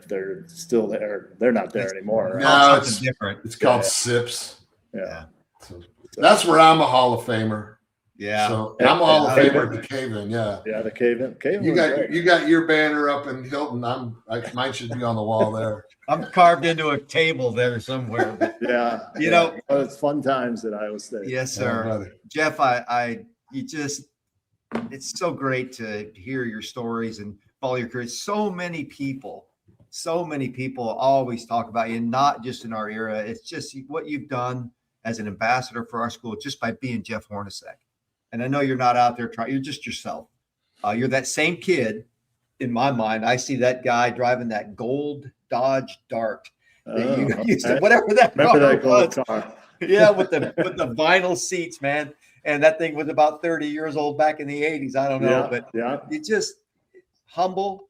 they're still there. They're not there anymore. Right? No, it's different. It's called Sips. Yeah. So that's where I'm a Hall of Famer. Yeah. So I'm a Hall of Famer at the Cave In. Yeah. Yeah, the Cave In. You got your banner up in Hilton. Mine should be on the wall there. I'm carved into a table there somewhere. But, it's fun times at Iowa State. Yes, sir. Jeff, it's so great to hear your stories and follow your career. So many people always talk about you, not just in our era. It's just what you've done as an ambassador for our school just by being Jeff Hornacek. And I know you're not out there trying, you're just yourself. You're that same kid in my mind. I see that guy driving that gold Dodge Dart that you used to, whatever that car was. Yeah, with the vinyl seats, man. And that thing was about 30 years old back in the 80s. I don't know, but you just humble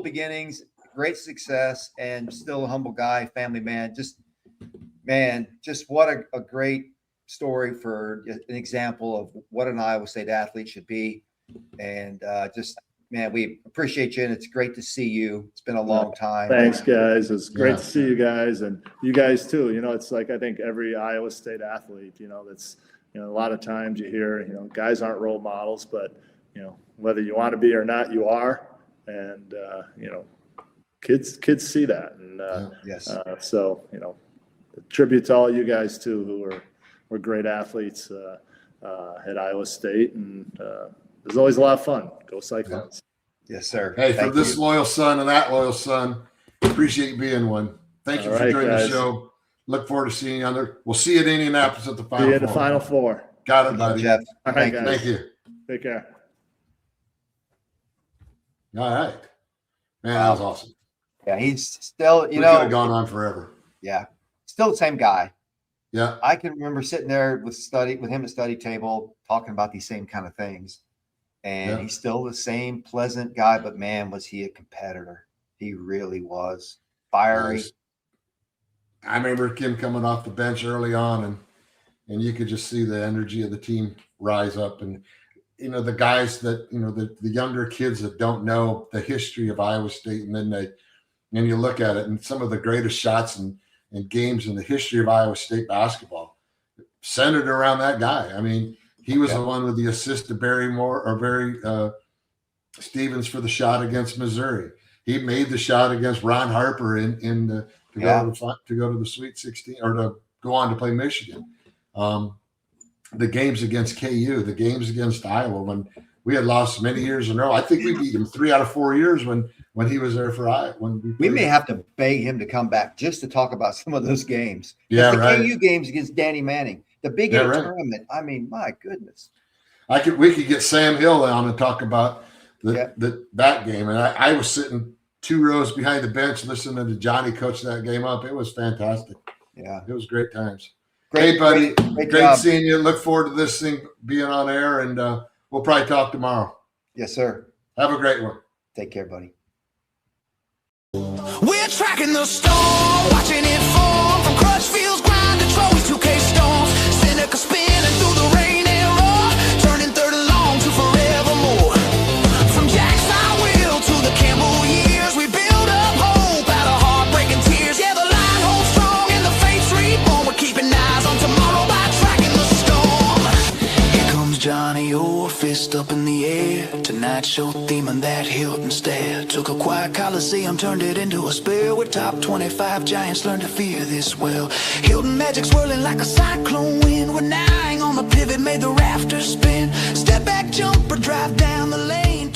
beginnings, great success, and still a humble guy, family man. Just what a great story for an example of what an Iowa State athlete should be. And we appreciate you, and it's great to see you. It's been a long time. Thanks, guys. It's great to see you guys, and you guys too. It's like I think every Iowa State athlete, that's a lot of times you hear, guys aren't role models, but whether you want to be or not, you are, and kids see that, and so tribute to all you guys too, who were great athletes at Iowa State, and it was always a lot of fun. Go Cyclones. Yes, sir. Hey, for this loyal son and that loyal son, appreciate you being one. Thank you for joining the show. Look forward to seeing you on there. We'll see you at Indianapolis at the Final Four. See you at the Final Four. Got it, buddy. Jeff. All right, guys. Thank you. Take care. All right. Man, that was awesome. Yeah, he's still, We could have gone on forever. Yeah. Still the same guy. Yeah. I can remember sitting there with him at study table talking about these same kind of things. And he's still the same pleasant guy, but man, was he a competitor. He really was. Fiery. Nice. I remember Kim coming off the bench early on, and you could just see the energy of the team rise up. And, the guys that, the younger kids that don't know the history of Iowa State, and then you look at it, and some of the greatest shots and games in the history of Iowa State basketball centered around that guy. I mean, he was the one with the assist to Barry Stevens for the shot against Missouri. he made the shot against Ron Harper to go to the Sweet 16 or to go on to play Michigan. The games against KU, the games against Iowa, when we had lost many years in a row. I think we beat him 3 out of 4 years when he was there for Iowa. We may have to beg him to come back just to talk about some of those games. Yeah, the right. KU games against Danny Manning, the Big 8 tournament. I mean, my goodness. We could get Sam Hill on and talk about that game. And I was sitting 2 rows behind the bench listening to Johnny coach that game up. It was fantastic. Yeah. It was great times. Hey, buddy. Great seeing you. Look forward to this thing being on air, and we'll probably talk tomorrow. Yes, sir. Have a great one. Take care, buddy. We're tracking the storm, watching it form from Crutchfield's grind to Troy's 2K storms. Seneca spinning through the rain and roar, turning third along to forevermore. From Jackson Will to the Campbell years, we build up hope out of heartbreaking tears. Yeah, the line holds strong and the fate's reborn. We're keeping eyes on tomorrow by tracking the storm. Here comes Johnny Orr, fist up in the air. Tonight's show theme and that Hilton stare. Took a quiet Coliseum, turned it into a spare. With top 25 giants learn to fear this well. Hilton Magic swirling like a cyclone wind. We're nine on the pivot, made the rafters spin. Step back, jumper, drive down the lane.